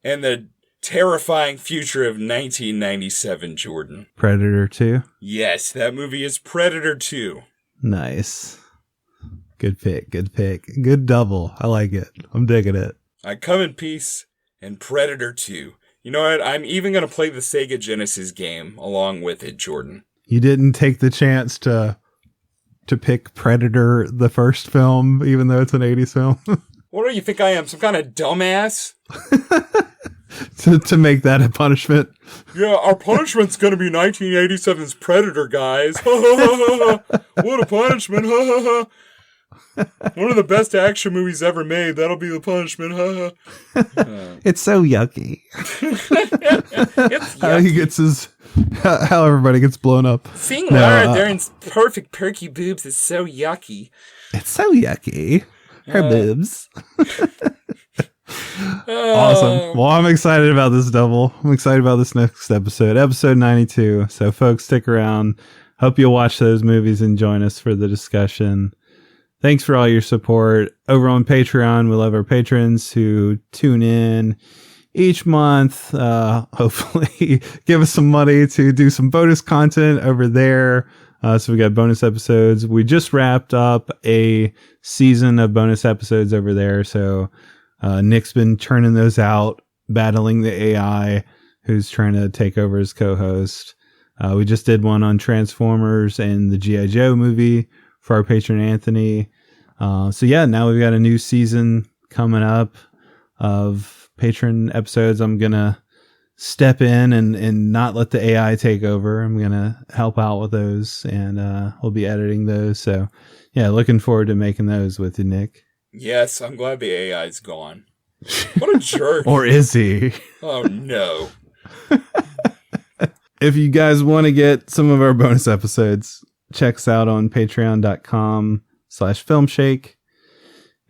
and the terrifying future of 1997, Jordan. Predator 2? Yes, that movie is Predator 2. Nice. Good pick. Good double. I like it. I'm digging it. I Come in Peace and Predator 2. You know what? I'm even going to play the Sega Genesis game along with it, Jordan. You didn't take the chance to pick Predator, the first film, even though it's an 80s film? What do you think I am, some kind of dumbass? to make that a punishment? Yeah, our punishment's going to be 1987's Predator, guys. What a punishment. One of the best action movies ever made. That'll be the punishment. It's so yucky. It's yucky. How everybody gets blown up. Seeing Laura Dern's perfect perky boobs is so yucky. It's so yucky. Her boobs. Awesome. Well, I'm excited about this double. I'm excited about this next episode, episode 92. So, folks, stick around. Hope you'll watch those movies and join us for the discussion. Thanks for all your support over on Patreon. We love our patrons who tune in each month. Hopefully give us some money to do some bonus content over there. So we got bonus episodes. We just wrapped up a season of bonus episodes over there. So Nick's been churning those out, battling the AI who's trying to take over as co-host. We just did one on Transformers and the G.I. Joe movie for our patron Anthony. So yeah, now we've got a new season coming up of patron episodes. I'm going to step in and not let the AI take over. I'm going to help out with those, and we'll be editing those. So yeah, looking forward to making those with you, Nick. Yes, I'm glad the AI's gone. What a jerk. Or is he? Oh no. If you guys want to get some of our bonus episodes, check us out on patreon.com/filmshake.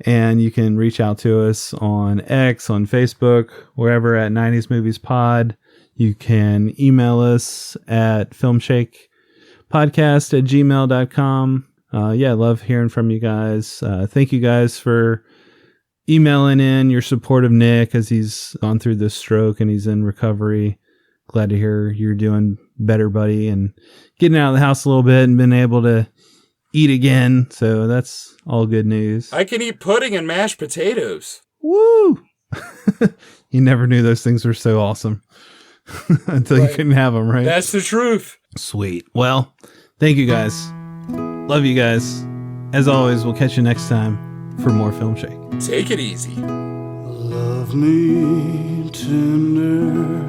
And you can reach out to us on X, on Facebook, wherever at 90s Movies Pod. You can email us at filmshakepodcast@gmail.com. Yeah, love hearing from you guys. Thank you guys for emailing in your support of Nick as he's gone through this stroke and he's in recovery. Glad to hear you're doing better, buddy, and getting out of the house a little bit and been able to eat again. So that's all good news. I can eat pudding and mashed potatoes. Woo! You never knew those things were so awesome until you couldn't have them, right? That's the truth. Sweet. Well, thank you guys. Love you guys. As always, we'll catch you next time for more Filmshake. Take it easy. Love me tender,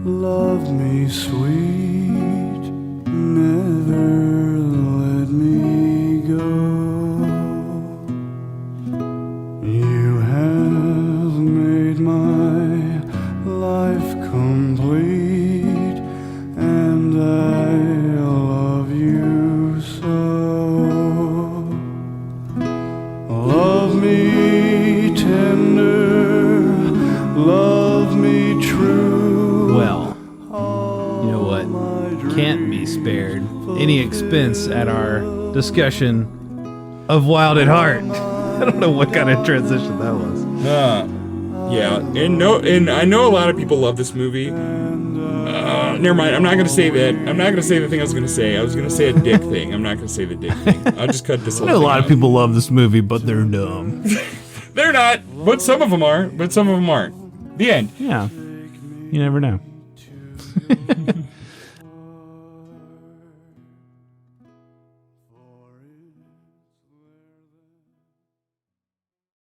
love me sweet, never let me go. You have made my life complete, and I love you so. Love me tender, love me true. Well, you know what can't be spared? Any expense at our discussion of Wild at Heart. I don't know what kind of transition that was. Yeah, and I know a lot of people love this movie. Never mind. I'm not gonna say that. I'm not gonna say the thing I was gonna say. I was gonna say a dick thing. I'm not gonna say the dick thing. I'll just cut this. I know a lot of people love this movie, but they're dumb. They're not. But some of them are. But some of them aren't. The end. Yeah. You never know.